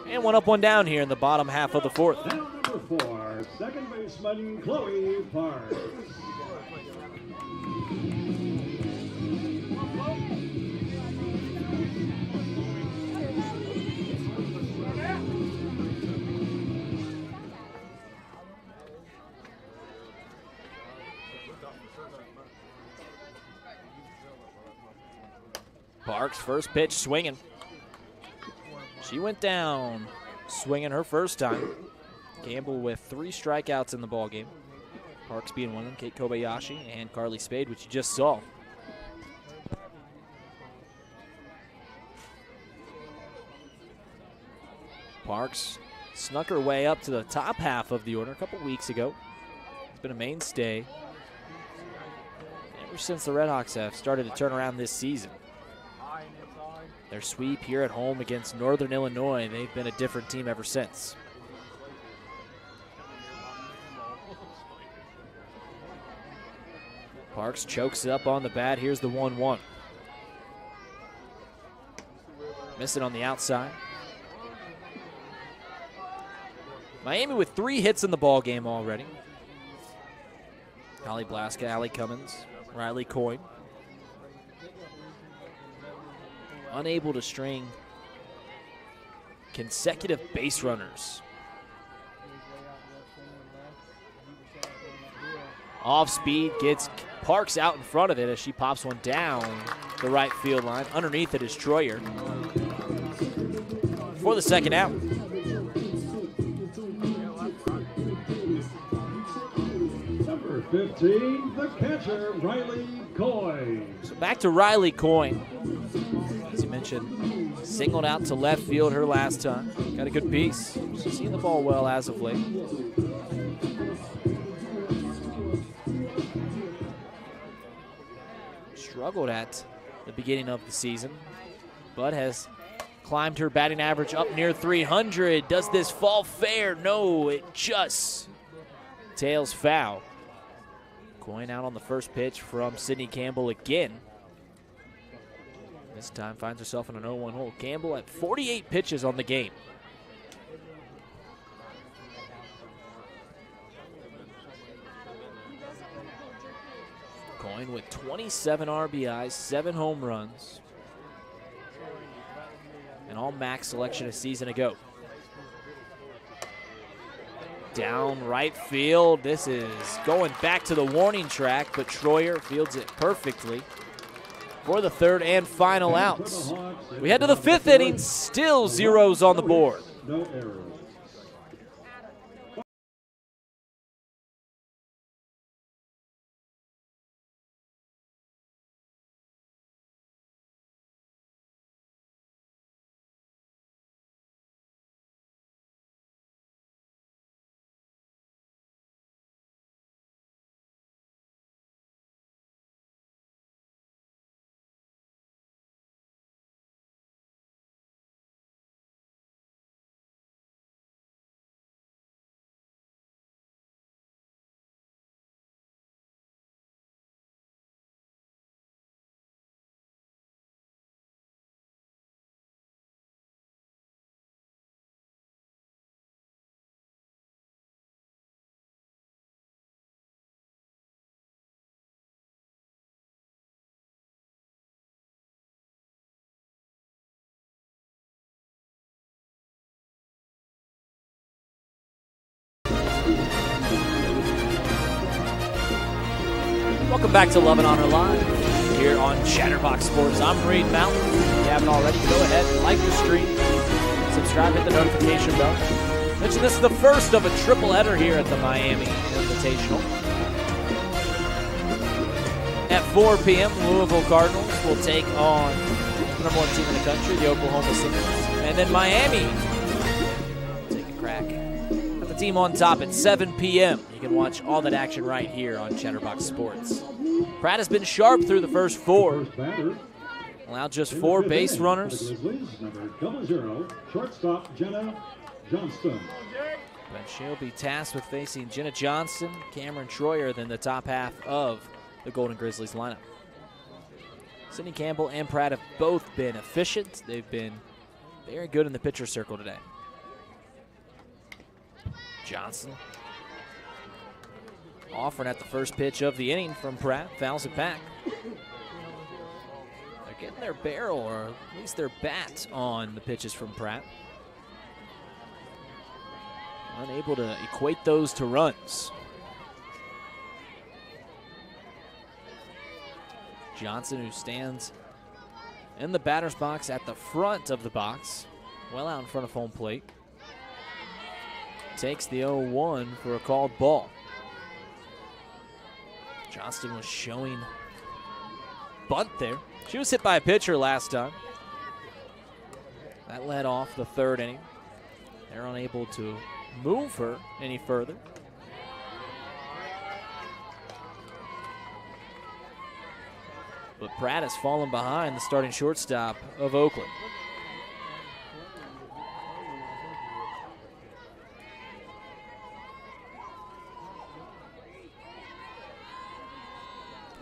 And one up, one down here in the bottom half of the fourth. Down number 4, second baseman Chloe Parks. Parks, first pitch, swinging. She went down swinging her first time. Campbell with 3 strikeouts in the ballgame. Parks being one of them, Kate Kobayashi and Carly Spade, which you just saw. Parks snuck her way up to the top half of the order a couple weeks ago. It's been a mainstay ever since the RedHawks have started to turn around this season. Their sweep here at home against Northern Illinois, they've been a different team ever since. Parks chokes up on the bat. Here's the 1-1. Missing on the outside. Miami with 3 hits in the ball game already. Holly Blaska, Allie Cummins, Riley Coyne. Unable to string consecutive base runners. Off speed, gets Parks out in front of it as she pops one down the right field line. Underneath it is Troyer for the second out. Number 15, the catcher, Riley Coyne. So back to Riley Coyne. As you mentioned, singled out to left field her last time. Got a good piece. She's seen the ball well as of late. Struggled at the beginning of the season, but has climbed her batting average up near 300. Does this fall fair? No, it just tails foul. Coyne out on the first pitch from Sydney Campbell again. This time finds herself in an 0-1 hole. Campbell at 48 pitches on the game. Coyne with 27 RBIs, 7 home runs, and all MAC selection a season ago. Down right field. This is going back to the warning track, but Troyer fields it perfectly for the third and final out. We head to the 5th inning, still zeros on the board. No errors. Welcome back to Love and Honor Live here on Chatterbox Sports. I'm Reed Mountain. If you haven't already, go ahead and like the stream, subscribe, hit the notification bell. Mention this is the first of a triple header here at the Miami Invitational. At 4 p.m., Louisville Cardinals will take on the number 1 team in the country, the Oklahoma City. And then Miami will take a crack at the team on top at 7 p.m. You can watch all that action right here on Chatterbox Sports. Pratt has been sharp through the first 4. Allowed just 4 base runners. Grizzlies, number 00, shortstop Jenna Johnston. But she'll be tasked with facing Jenna Johnston, Cameron Troyer, then the top half of the Golden Grizzlies lineup. Sydney Campbell and Pratt have both been efficient. They've been very good in the pitcher circle today. Johnson offering at the first pitch of the inning from Pratt, fouls it back. They're getting their barrel, or at least their bat, on the pitches from Pratt. Unable to equate those to runs. Johnson, who stands in the batter's box at the front of the box, well out in front of home plate, takes the 0-1 for a called ball. Johnston was showing bunt there. She was hit by a pitcher last time. That led off the third inning. They're unable to move her any further. But Pratt has fallen behind the starting shortstop of Oakland.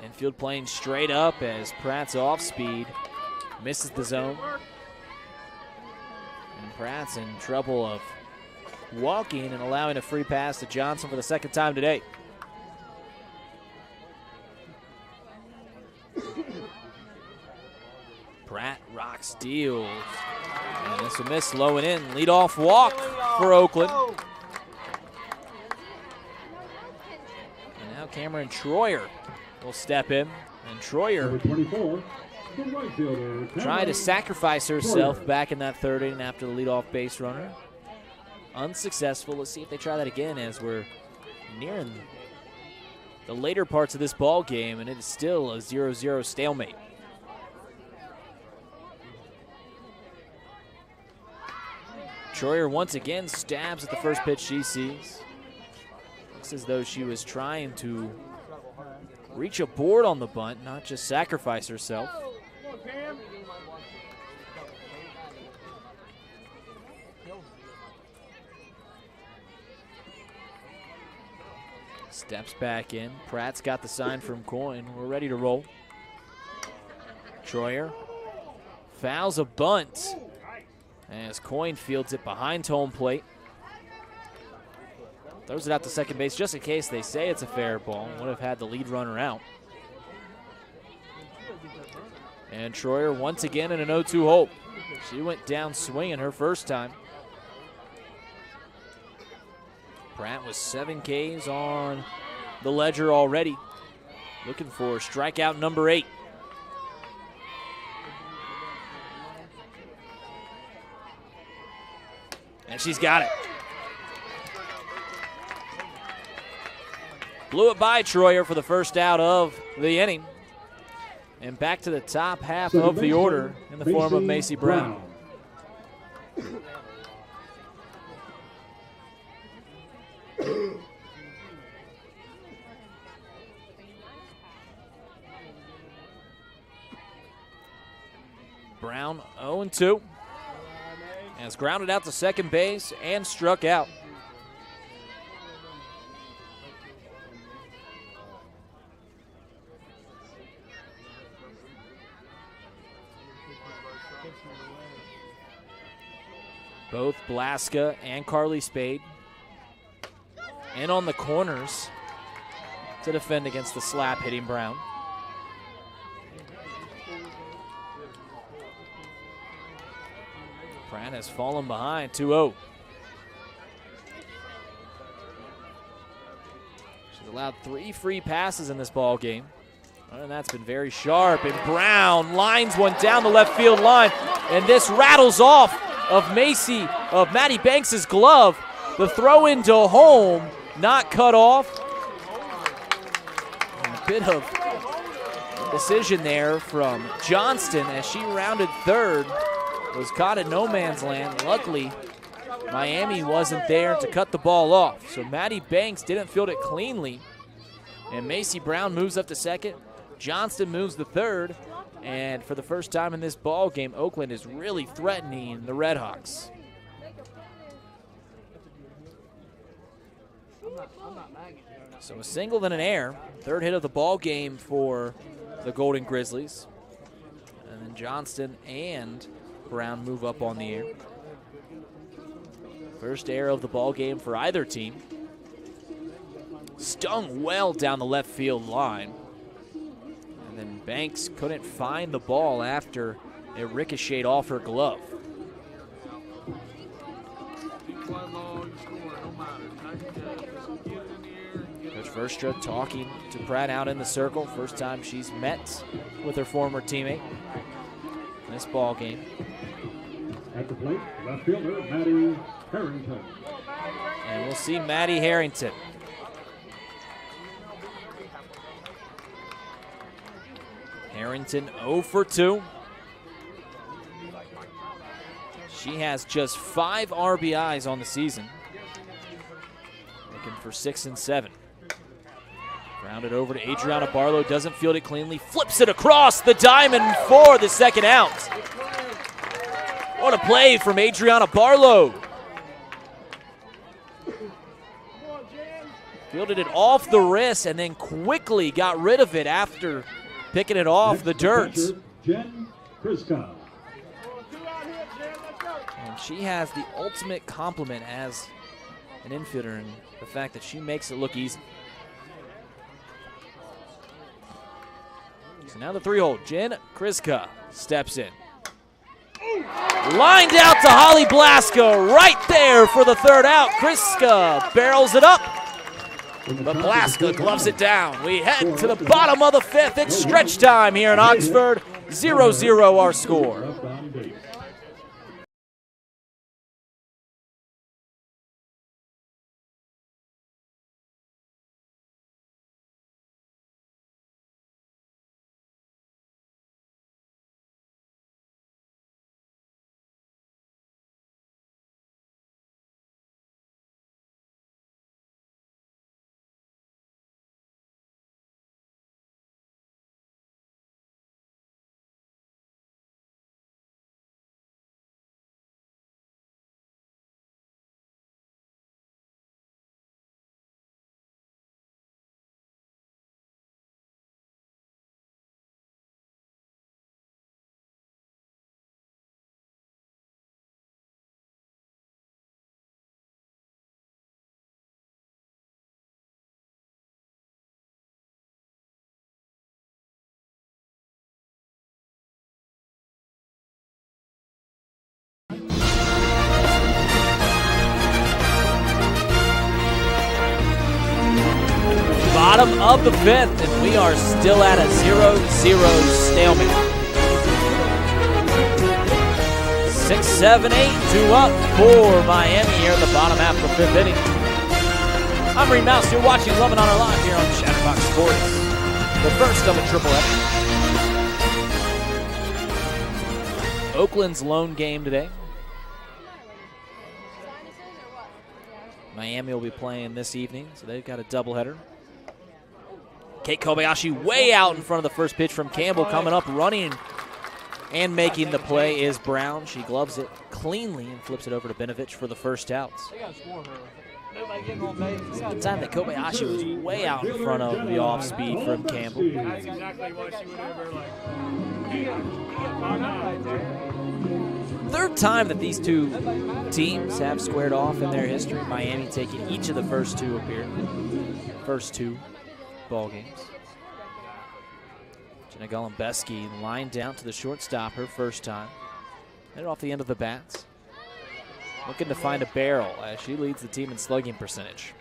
Infield playing straight up as Pratt's off speed misses the zone. And Pratt's in trouble of walking and allowing a free pass to Johnson for the second time today. Pratt rocks, deals, and this will miss low and in. Leadoff walk for Oakland. And now Cameron Troyer will step in, and Troyer tried to sacrifice herself back in that third inning after the leadoff base runner. Unsuccessful. Let's see if they try that again as we're nearing the later parts of this ball game, and it is still a 0-0 stalemate. Troyer once again stabs at the first pitch she sees. Looks as though she was trying to reach a board on the bunt, not just sacrifice herself. Steps back in. Pratt's got the sign from Coyne. We're ready to roll. Troyer fouls a bunt as Coyne fields it behind home plate. Throws it out to second base just in case they say it's a fair ball. Would have had the lead runner out. And Troyer once again in an 0-2 hole. She went down swinging her first time. Pratt with 7 Ks on the ledger already. Looking for strikeout number 8. And she's got it. Blew it by Troyer for the first out of the inning. And back to the top half of the order in the form of Macy Brown. Brown 0-2. Has grounded out to second base and struck out. Both Blaska and Carly Spade in on the corners to defend against the slap hitting Brown. Pratt has fallen behind 2-0. She's allowed 3 free passes in this ball game. And that's been very sharp. And Brown lines one down the left field line. And this rattles off of Maddie Banks' glove. The throw into home, not cut off. And a bit of decision there from Johnston as she rounded third. Was caught in no man's land. Luckily, Miami wasn't there to cut the ball off. So Maddie Banks didn't field it cleanly. And Macy Brown moves up to second. Johnston moves to third. And for the first time in this ball game, Oakland is really threatening the RedHawks. So a single, then an error. Third hit of the ball game for the Golden Grizzlies. And then Johnston and Brown move up on the air. First error of the ball game for either team. Stung well down the left field line. And then Banks couldn't find the ball after it ricocheted off her glove. Coach Verstra talking to Pratt out in the circle. First time she's met with her former teammate in this ball game. At the plate, left fielder Maddie Harrington. And we'll see Maddie Harrington. Harrington 0 for 2. She has just 5 RBIs on the season. Looking for 6 and 7. Grounded over to Adriana Barlow, doesn't field it cleanly, flips it across the diamond for the second out. What a play from Adriana Barlow. Fielded it off the wrist and then quickly got rid of it after picking it off the dirt. Jen Kriska. And she has the ultimate compliment as an infielder in the fact that she makes it look easy. So now the 3-hole, Jen Kriska steps in. Lined out to Holly Blasco right there for the third out. Kriska barrels it up, but Blasco gloves it down. We head to the bottom of the 5th. It's stretch time here in Oxford. 0-0 our score. Bottom of the 5th, and we are still at a 0-0 stalemate. 6, 7, 8, 2 up for Miami here in the bottom half of the 5th inning. I'm Reed Mouse. You're watching Lovin' Honor Live here on Chatterbox Sports. The first of a triple header. Oakland's lone game today. Miami will be playing this evening, so they've got a doubleheader. Kate Kobayashi way out in front of the first pitch from Campbell. Coming up, running and making the play is Brown. She gloves it cleanly and flips it over to Benovich for the first out. The time that Kobayashi was way out in front of the off speed from Campbell. That's exactly what she would ever like. Third time that these two teams have squared off in their history. Miami taking each of the first two ball games. Jenna Golombeski lined down to the shortstop her first time. Hit off the end of the bats. Looking to find a barrel as she leads the team in slugging percentage.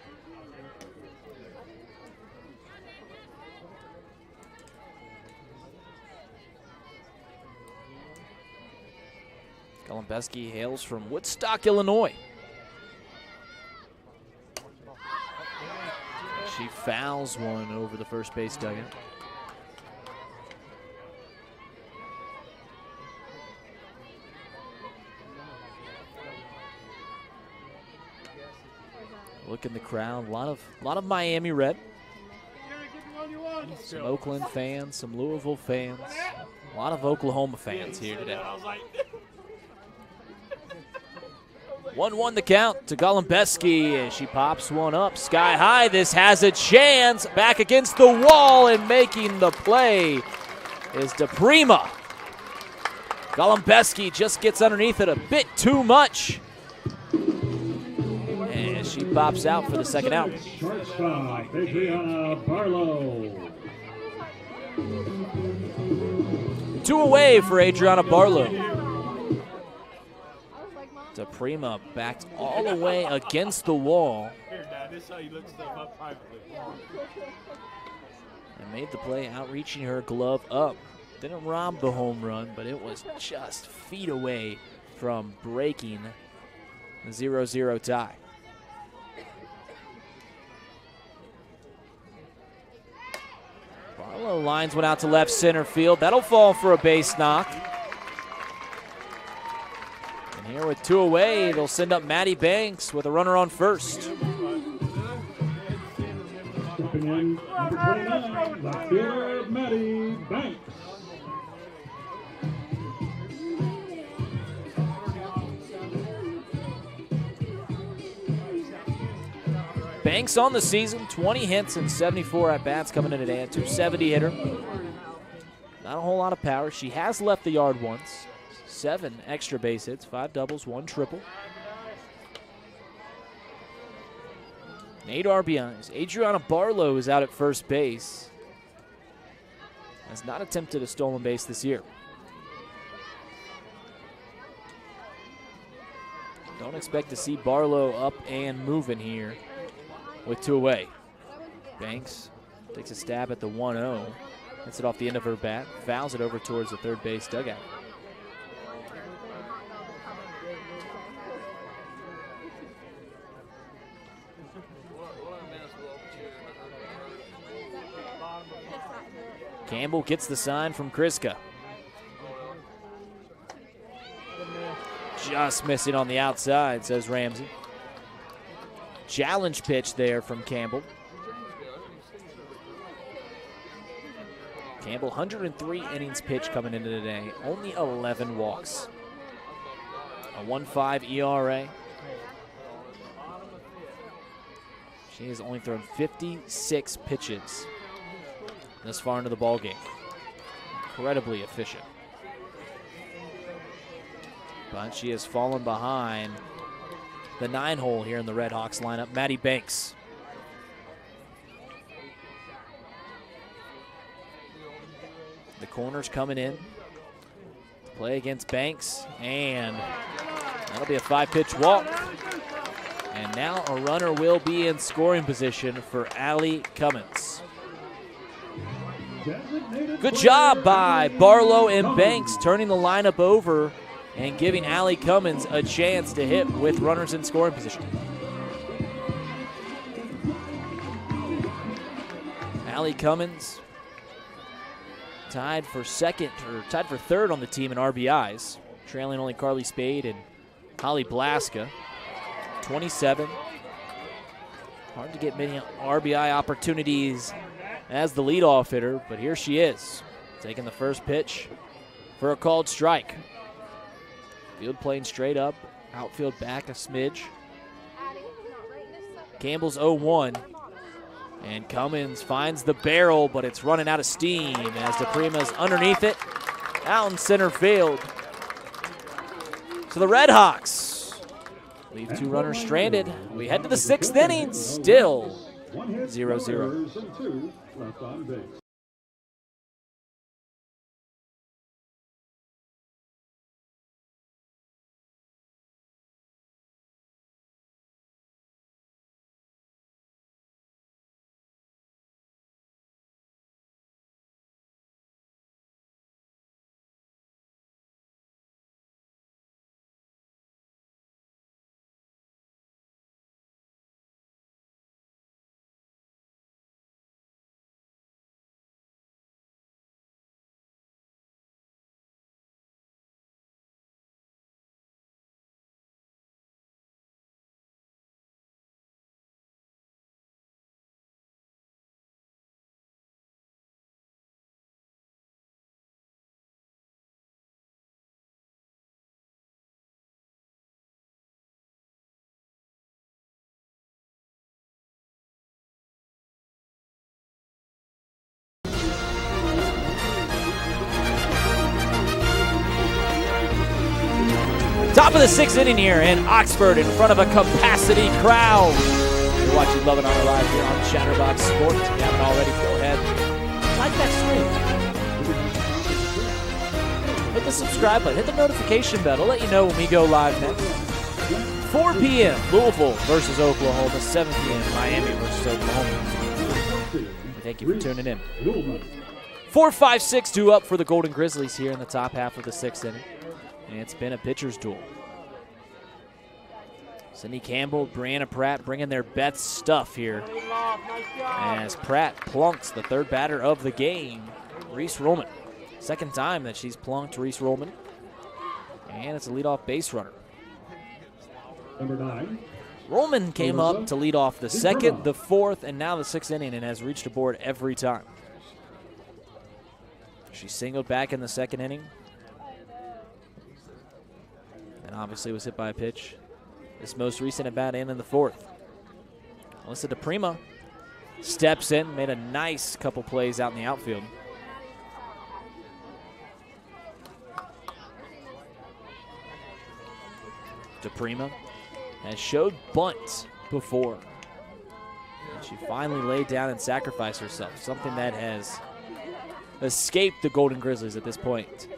Golombeski hails from Woodstock, Illinois. She fouls one over the first base dugout. Look in the crowd, a lot of Miami red. Some Oakland fans, some Louisville fans, a lot of Oklahoma fans here today. 1-1 the count to Golembeski, and she pops one up sky high. This has a chance. Back against the wall, and making the play is DePrima. Golembeski just gets underneath it a bit too much. And she pops out for the second out. Shortstop, Adriana Barlow. 2 away for Adriana Barlow. DePrima backed all the way against the wall. Here, Dad, this is how you look stuff up privately. And made the play, outreaching her glove up. Didn't rob the home run, but it was just feet away from breaking the 0-0 tie. Barlow lines one out to left center field. That'll fall for a base knock. And here with 2 away, they'll send up Maddie Banks with a runner on first. Stepping in, number 29, left fielder Maddie Banks. Banks on the season, 20 hits and 74 at-bats coming in today. A 270 hitter. Not a whole lot of power. She has left the yard once. 7 extra base hits, 5 doubles, 1 triple. 8 RBIs. Adriana Barlow is out at first base. Has not attempted a stolen base this year. Don't expect to see Barlow up and moving here with 2 away. Banks takes a stab at the 1-0. Hits it off the end of her bat. Fouls it over towards the third base dugout. Campbell gets the sign from Kriska. Just missing on the outside, says Ramsey. Challenge pitch there from Campbell. Campbell, 103 innings pitched coming into today. Only 11 walks. A 1.5 ERA. She has only thrown 56 pitches this far into the ballgame. Incredibly efficient. But she has fallen behind the 9-hole here in the RedHawks lineup, Maddie Banks. The corner's coming in. Play against Banks, and that'll be a 5-pitch walk. And now a runner will be in scoring position for Allie Cummins. Good job by Barlow and Banks turning the lineup over and giving Allie Cummins a chance to hit with runners in scoring position. Allie Cummins tied for third on the team in RBIs, trailing only Carly Spade and Holly Blaska. 27. Hard to get many RBI opportunities as the leadoff hitter, but here she is, taking the first pitch for a called strike. Field playing straight up, outfield back a smidge. Campbell's 0-1, and Cummins finds the barrel, but it's running out of steam as DePrima's underneath it, out in center field. So the RedHawks leave 2 runners stranded. We head to the 6th inning, still 0-0. Top of the 6th inning here in Oxford in front of a capacity crowd. You're watching Love It on the Live here on Chatterbox Sports. If you haven't already, go ahead. Like that stream. Hit the subscribe button. Hit the notification bell. It'll let you know when we go live next. 4 p.m. Louisville versus Oklahoma. 7 p.m. Miami versus Oklahoma. Thank you for tuning in. 4-5-6-2 up for the Golden Grizzlies here in the top half of the 6th inning. And it's been a pitcher's duel. Cindy Campbell, Brianna Pratt bringing their best stuff here as Pratt plunks the third batter of the game, Reese Rollman. Second time that she's plunked Reese Rollman. And it's a leadoff base runner. Number 9. Rollman came up to lead off the 2nd, the 4th, and now the 6th inning and has reached a board every time. She singled back in the 2nd inning. And obviously was hit by a pitch. This most recent at bat in the 4th. Alyssa DePrima steps in, made a nice couple plays out in the outfield. DePrima has showed bunt before. And she finally laid down and sacrificed herself, something that has escaped the Golden Grizzlies at this point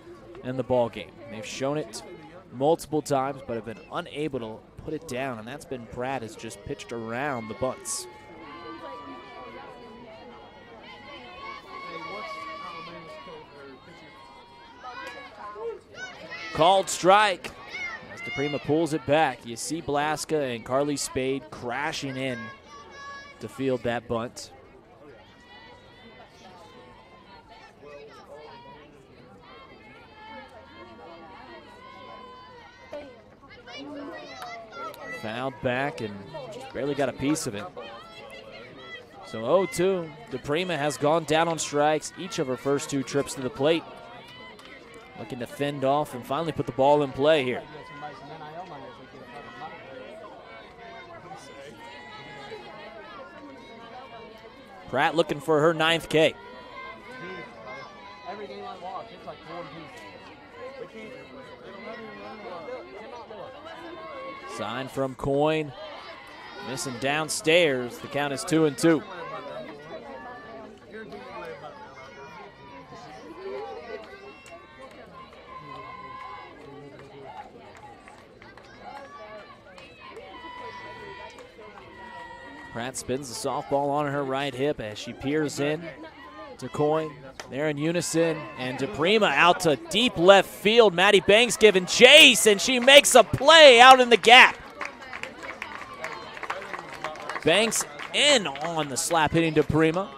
in the ball game. They've shown it multiple times, but have been unable to put it down, and that's been Pratt has just pitched around the bunts. Called strike as DePrima pulls it back. You see Blaska and Carly Spade crashing in to field that bunt. Fouled back and just barely got a piece of it. So 0-2. DePrima has gone down on strikes each of her first 2 trips to the plate. Looking to fend off and finally put the ball in play here. Pratt looking for her 9th K. Sign from Coyne. Missing downstairs. The count is 2-2. Pratt spins the softball on her right hip as she peers in to Coyne. They're in unison, and DePrima out to deep left field. Maddie Banks giving chase, and she makes a play out in the gap. Banks in on the slap hitting DePrima.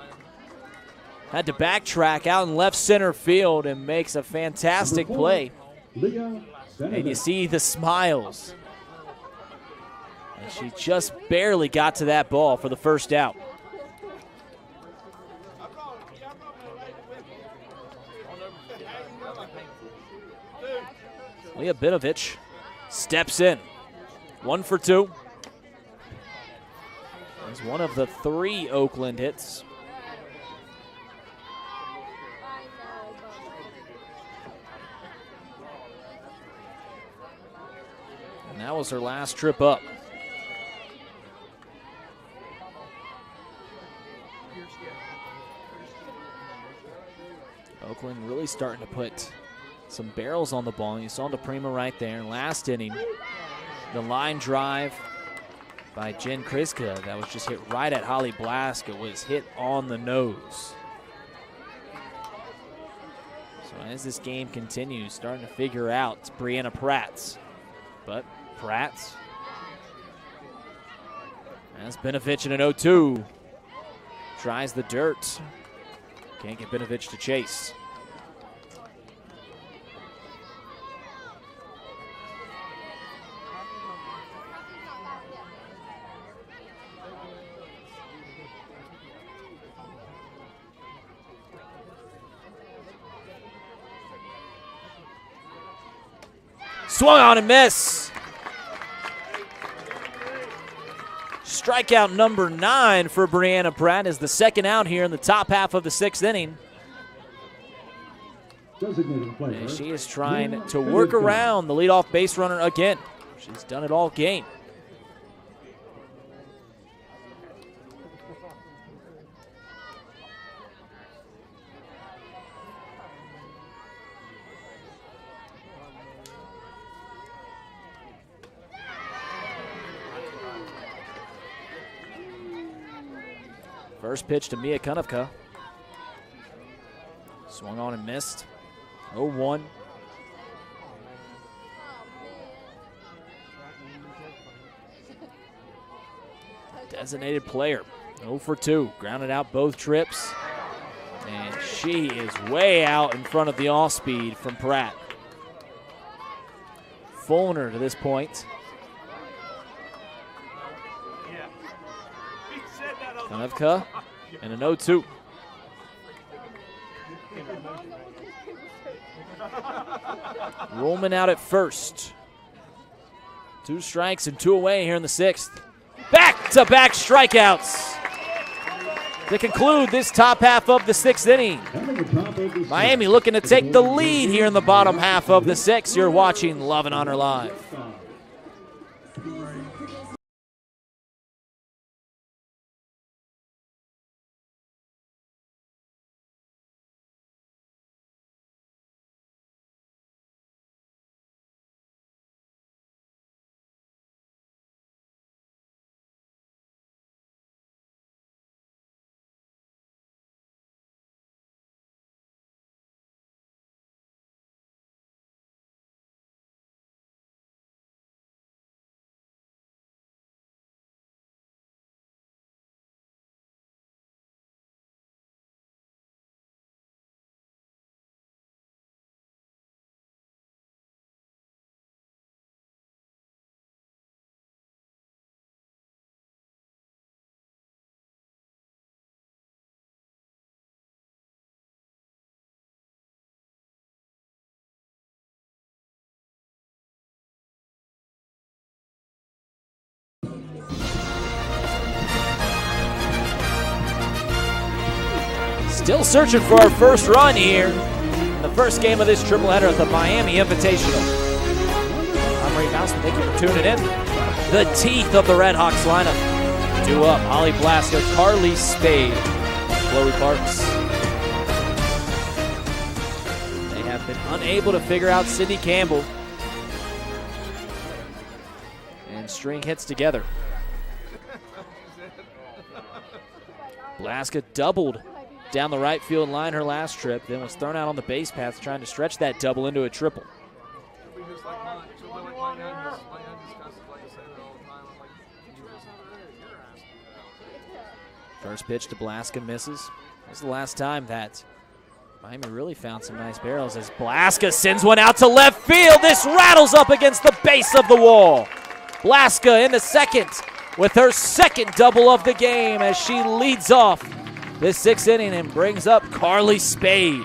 Had to backtrack out in left center field and makes a fantastic play. And you see the smiles. And she just barely got to that ball for the first out. Leah Binovich steps in. 1 for 2. It's one of the 3 Oakland hits. And that was her last trip up. Oakland really starting to put some barrels on the ball. You saw DePrima right there. Last inning, the line drive by Jen Kriska that was just hit right at Holly Blaska was hit on the nose. So as this game continues, starting to figure out Brianna Pratt's. But Pratt's has Binovich in an 0-2. Tries the dirt. Can't get Binovich to chase. Swung on and miss. Strikeout number 9 for Brianna Pratt is the second out here in the top half of the 6th inning. Designated player. And she is trying to work around the leadoff base runner again. She's done it all game. First pitch to Mia Kunivka. Swung on and missed. 0-1. Designated player. 0 for 2. Grounded out both trips. And she is way out in front of the off speed from Pratt. Fulner to this point. Kunivka and an 0-2. Rollman out at first. 2 strikes and 2 away here in the 6th. Back-to-back strikeouts to conclude this top half of the 6th inning. Miami looking to take the lead here in the bottom half of the 6th. You're watching Love and Honor Live. Still searching for our first run here in the first game of this tripleheader at the Miami Invitational. I'm Ray Mousman. Thank you for tuning in. The teeth of the RedHawks lineup. Due up, Holly Blasker, Carly Spade, Chloe Parks. They have been unable to figure out Sydney Campbell. And string hits together. Blasker doubled down the right field line her last trip, then was thrown out on the base path trying to stretch that double into a triple. First pitch to Blaska misses. This is the last time that Miami really found some nice barrels as Blaska sends one out to left field. This rattles up against the base of the wall. Blaska in the second with her second double of the game as she leads off this 6th inning and brings up Carly Spade.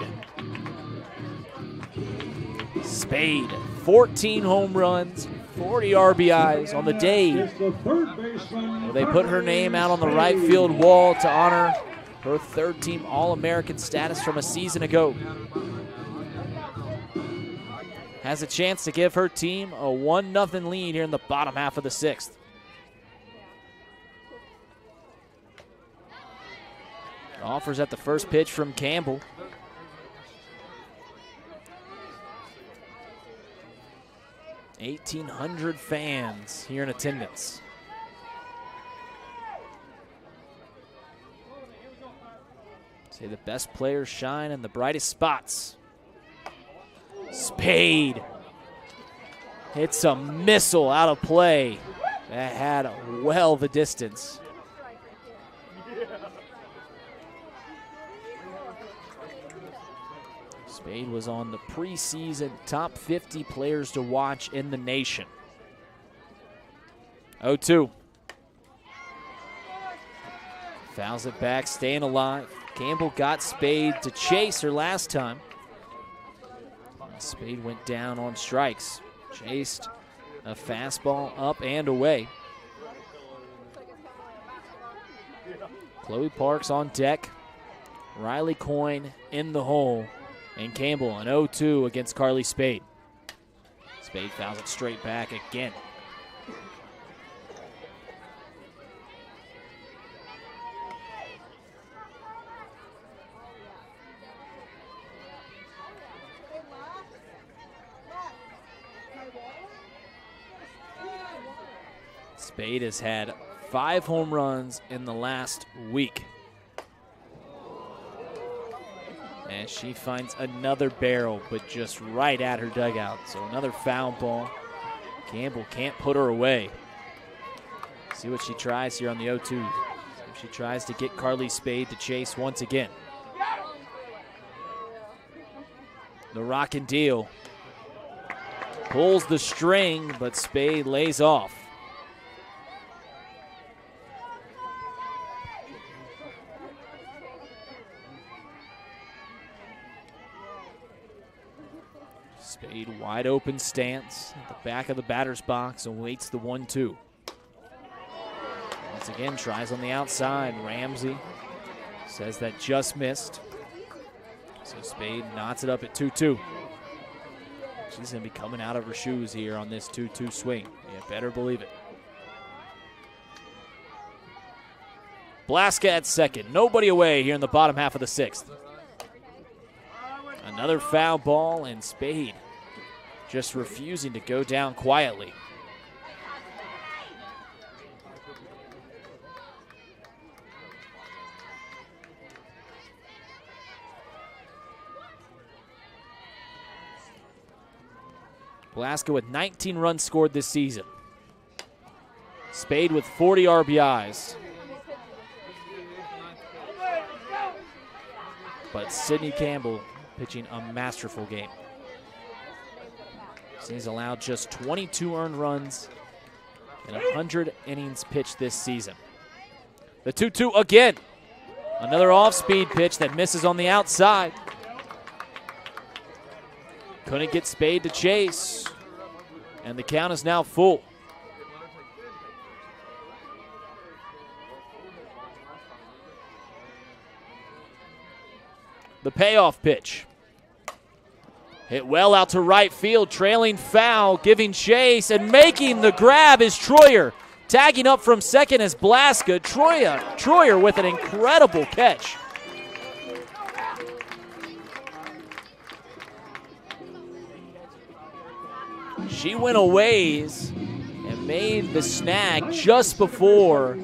Spade, 14 home runs, 40 RBIs on the day where they put her name out on the right field wall to honor her third-team All-American status from a season ago. Has a chance to give her team a 1-0 lead here in the bottom half of the 6th. Offers at the first pitch from Campbell. $1,800 fans here in attendance. Say the best players shine in the brightest spots. Spade hits a missile out of play that had well the distance. Spade was on the preseason top 50 players to watch in the nation. 0-2. Fouls it back, staying alive. Campbell got Spade to chase her last time. Spade went down on strikes. Chased a fastball up and away. Chloe Parks on deck. Riley Coyne in the hole. And Campbell, an 0-2 against Carly Spade. Spade fouls it straight back again. Spade has had 5 home runs in the last week. And she finds another barrel, but just right at her dugout. So another foul ball. Campbell can't put her away. See what she tries here on the 0-2. She tries to get Carly Spade to chase once again. The rock and deal. Pulls the string, but Spade lays off. Spade wide open stance at the back of the batter's box, awaits the 1-2. Once again, tries on the outside. Ramsey says that just missed. So Spade knots it up at 2-2. She's going to be coming out of her shoes here on this 2-2 swing. You better believe it. Blaska at second. Nobody away here in the bottom half of the 6th. Another foul ball, and Spade just refusing to go down quietly. Blaska with 19 runs scored this season. Spade with 40 RBIs. But Sydney Campbell pitching a masterful game. He's allowed just 22 earned runs in 100 innings pitched this season. The 2-2 again. Another off-speed pitch that misses on the outside. Couldn't get Spade to chase. And the count is now full. The payoff pitch. Hit well out to right field, trailing foul, giving chase, and making the grab is Troyer. Tagging up from second is Blaska. Troyer with an incredible catch. She went a ways and made the snag just before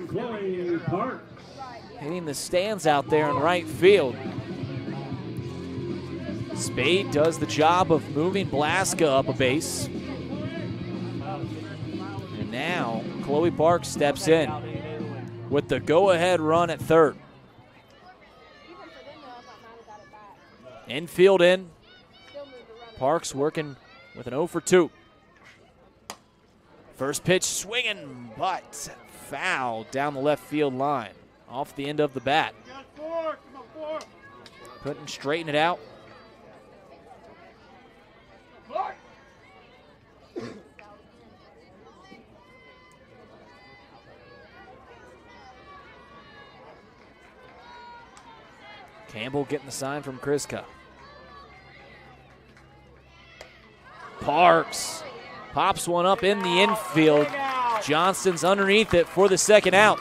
hitting the stands out there in right field. Spade does the job of moving Blaska up a base. And now Chloe Parks steps in with the go-ahead run at third. Infield in. Parks working with an 0 for 2. First pitch swinging, but foul down the left field line. Off the end of the bat. Couldn't straighten it out. Campbell getting the sign from Kriska. Parks pops one up in the infield. Johnston's underneath it for the second out.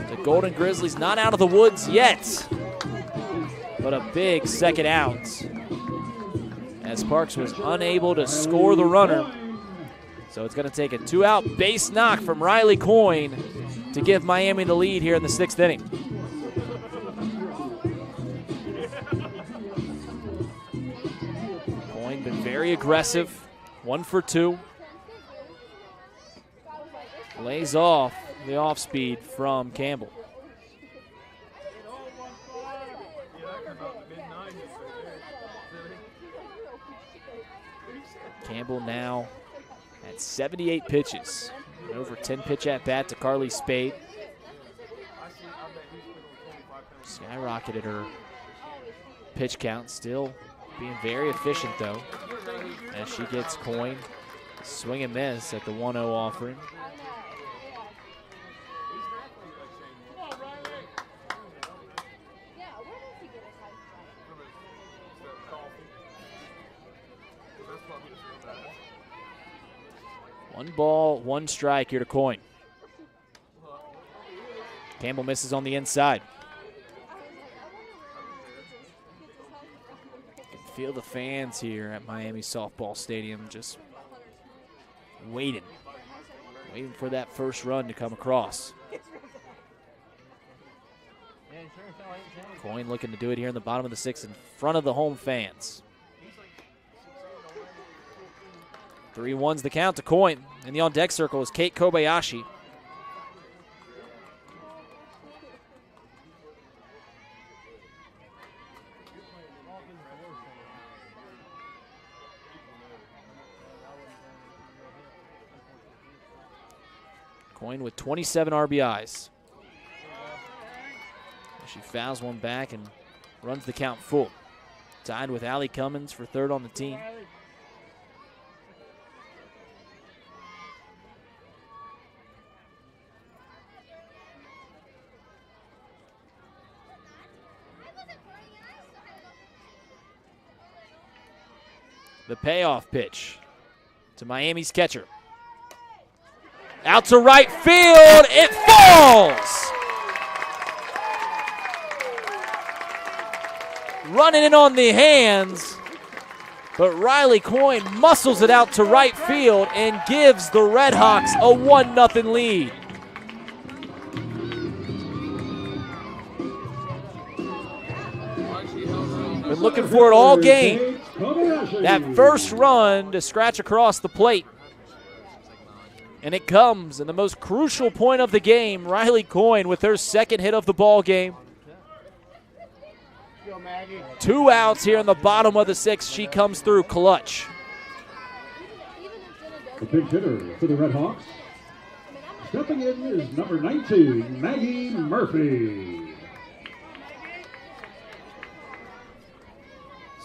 The Golden Grizzlies not out of the woods yet, but a big second out as Parks was unable to score the runner. So it's going to take a 2-out base knock from Riley Coyne to give Miami the lead here in the 6th inning. Coyne been very aggressive, 1 for 2. Lays off the off-speed from Campbell. Campbell now at 78 pitches. An over 10 pitch at bat to Carly Spade. Skyrocketed her pitch count, still being very efficient though, as she gets Coyne. Swing and miss at the 1-0 offering. 1 ball, 1 strike here to Coyne. Campbell misses on the inside. You can feel the fans here at Miami Softball Stadium just waiting for that first run to come across. Coyne looking to do it here in the bottom of the 6th in front of the home fans. 3-1's the count to Coyne. In the on-deck circle is Kate Kobayashi. Coyne with 27 RBIs. She fouls one back and runs the count full. Tied with Allie Cummins for 3rd on the team. The payoff pitch to Miami's catcher. Out to right field, it falls! Running in on the hands, but Riley Coyne muscles it out to right field and gives the RedHawks a 1-0 lead. Been looking for it all game. That first run to scratch across the plate. And it comes in the most crucial point of the game. Riley Coyne with her 2nd hit of the ball game. 2 outs here in the bottom of the 6th. She comes through clutch. The pinch hitter for the RedHawks. Stepping in is number 19, Maggie Murphy.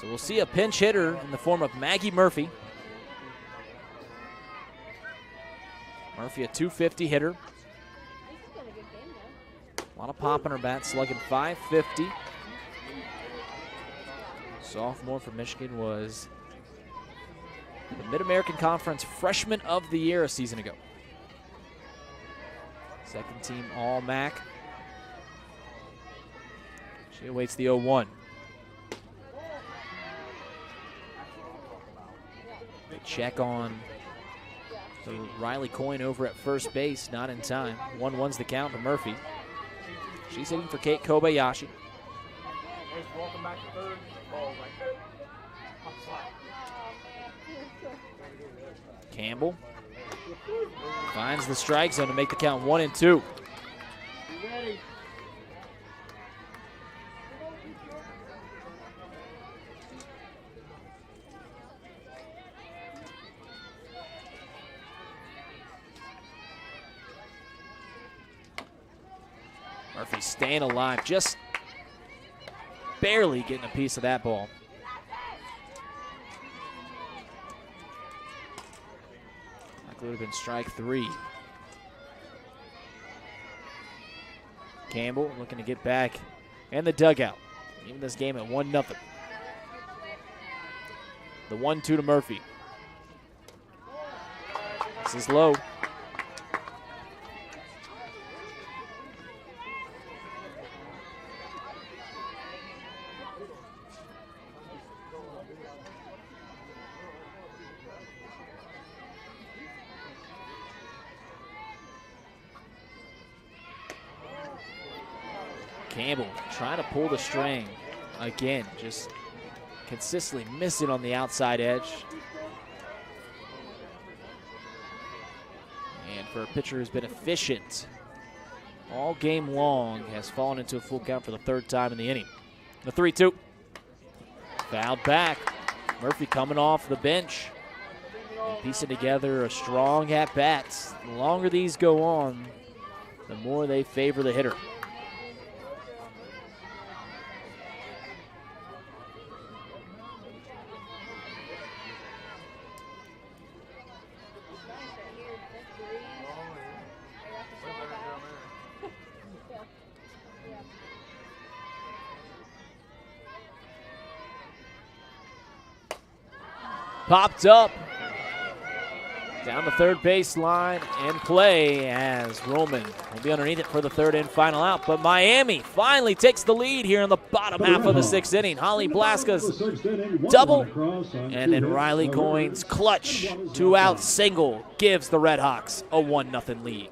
So we'll see a pinch hitter in the form of Maggie Murphy. Murphy, a .250 hitter. A lot of pop in her bat, slugging .550. Sophomore from Michigan, was the Mid-American Conference Freshman of the Year a season ago. 2nd team All-MAC. She awaits the 0-1. Check on Riley Coyne over at first base, not in time. 1-1's the count to Murphy. She's hitting for Kate Kobayashi. Campbell finds the strike zone to make the count 1-2. Murphy staying alive, just barely getting a piece of that ball. That would have been strike 3. Campbell looking to get back in the dugout, even this game at 1-0. The 1-2 to Murphy. This is low. Campbell trying to pull the string. Again, just consistently missing on the outside edge. And for a pitcher who's been efficient all game long, has fallen into a full count for the 3rd time in the inning. The 3-2. Fouled back. Murphy coming off the bench, piecing together a strong at-bats. The longer these go on, the more they favor the hitter. Popped up. Down the third baseline and play as Roman will be underneath it for the third and final out. But Miami finally takes the lead here in the bottom half of the sixth inning. Holly Blaska's double, and then Riley Coyne's clutch 2-out single gives the RedHawks a 1-0 lead.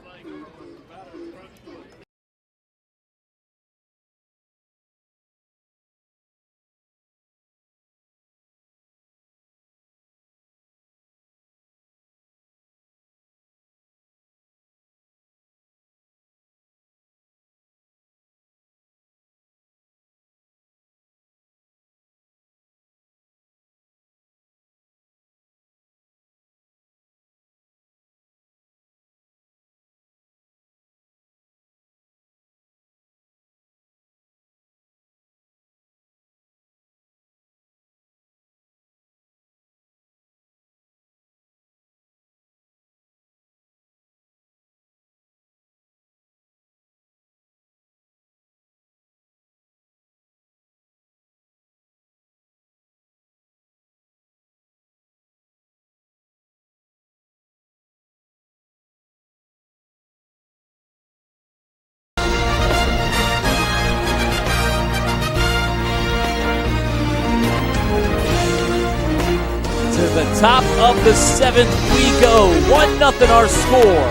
To the top of the seventh we go. 1-0 our score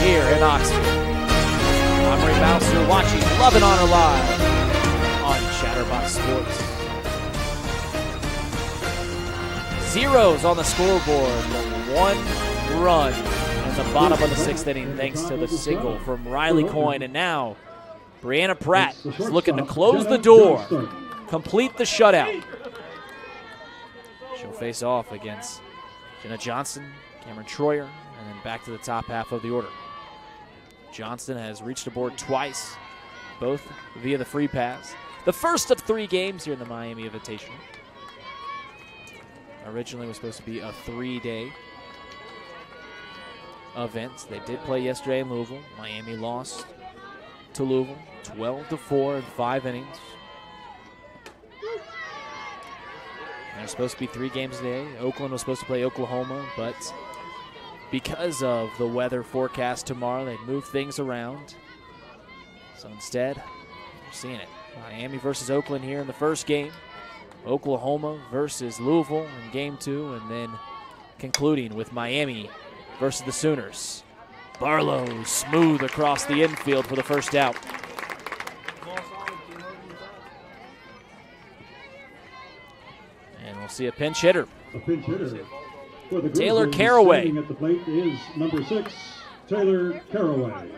here in Oxford. I'm Ray Bowser watching Love and Honor Live on Chatterbox Sports. Zeros on the scoreboard, but 1 run in the bottom of the sixth inning thanks to the single from Riley Coyne. And now Brianna Pratt is looking to close the door, complete the shutout. She'll face off against Jenna Johnson, Cameron Troyer, and then back to the top half of the order. Johnston has reached the board twice, both via the free pass. The first of 3 games here in the Miami Invitational. Originally was supposed to be a 3-day event. They did play yesterday in Louisville. Miami lost to Louisville 12-4 in 5 innings. There's supposed to be 3 games today. Oakland was supposed to play Oklahoma, but because of the weather forecast tomorrow, they moved things around. So instead, we're seeing it. Miami versus Oakland here in the first game. Oklahoma versus Louisville in game 2, and then concluding with Miami versus the Sooners. Barlow smooth across the infield for the first out. And we'll see a pinch hitter. A pinch hitter for the Taylor Grizzlies. Caraway. Standing at the plate is number 6, Taylor Caraway.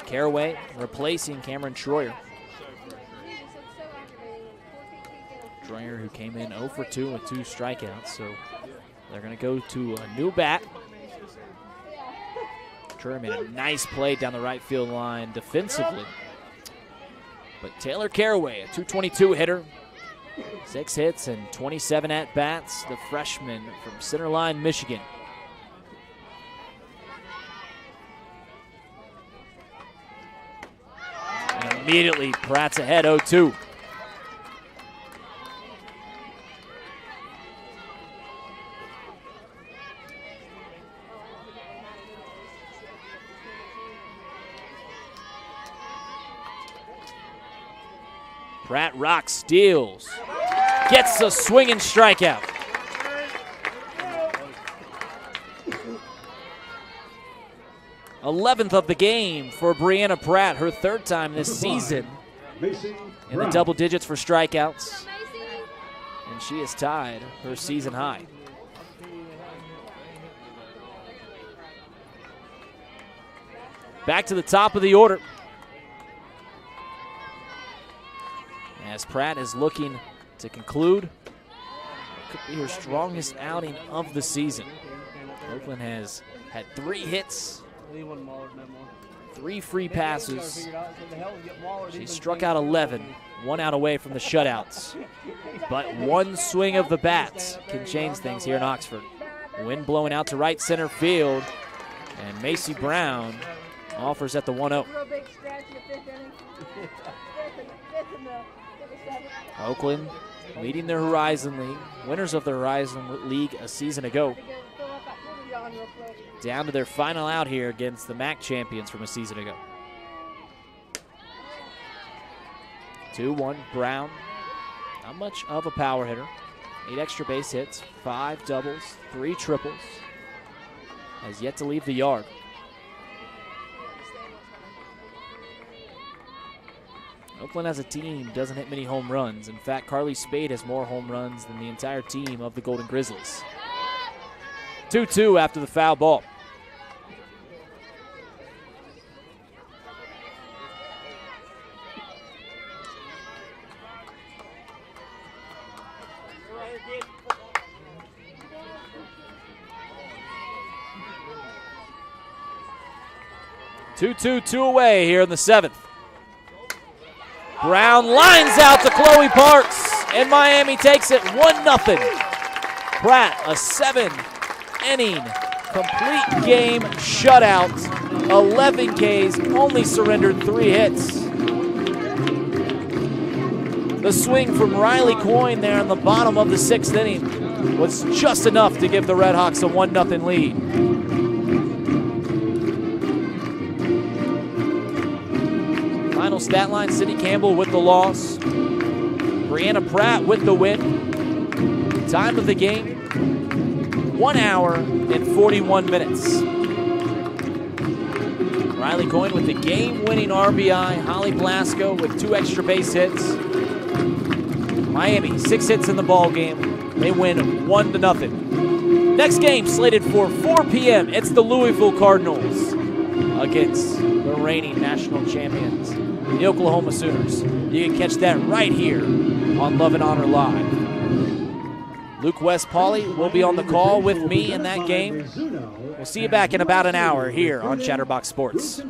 Caraway replacing Cameron Troyer. Troyer, who came in 0 for 2 with 2 strikeouts, so they're going to go to a new bat. Troyer made a nice play down the right field line defensively. But Taylor Caraway, a .222 hitter, 6 hits and 27 at-bats, the freshman from Centerline, Michigan. And immediately, Pratt's ahead 0-2. Pratt rocks, steals, gets a swinging strikeout. '11th of the game for Brianna Pratt, her 3rd time this season in the double digits for strikeouts. And she has tied her season high. Back to the top of the order, as Pratt is looking to conclude what could be her strongest outing of the season. Oakland has had 3 hits, 3 free passes. She struck out 11, 1 out away from the shutouts. But 1 swing of the bat can change things here in Oxford. Wind blowing out to right center field, and Macy Brown offers at the 1-0. Oakland leading their Horizon League, winners of the Horizon League a season ago. Down to their final out here against the MAC champions from a season ago. 2-1 Brown. Not much of a power hitter. 8 extra base hits, 5 doubles, 3 triples. Has yet to leave the yard. Oakland as a team doesn't hit many home runs. In fact, Carly Spade has more home runs than the entire team of the Golden Grizzlies. 2-2 after the foul ball. Two away here in the 7th. Brown lines out to Chloe Parks, and Miami takes it 1-0. Pratt, a 7-inning complete game shutout. 11 Ks, only surrendered 3 hits. The swing from Riley Coyne there in the bottom of the 6th inning was just enough to give the RedHawks a 1-0 lead. Final stat line, Sydney Campbell with the loss. Brianna Pratt with the win. Time of the game, 1 hour and 41 minutes. Riley Coyne with the game-winning RBI. Holly Blasco with 2 extra base hits. Miami, 6 hits in the ball game. They win 1-0. Next game slated for 4 p.m. It's the Louisville Cardinals against the reigning national champions, the Oklahoma Sooners. You can catch that right here on Love and Honor Live. Luke West-Pauley will be on the call with me in that game. We'll see you back in about an hour here on Chatterbox Sports.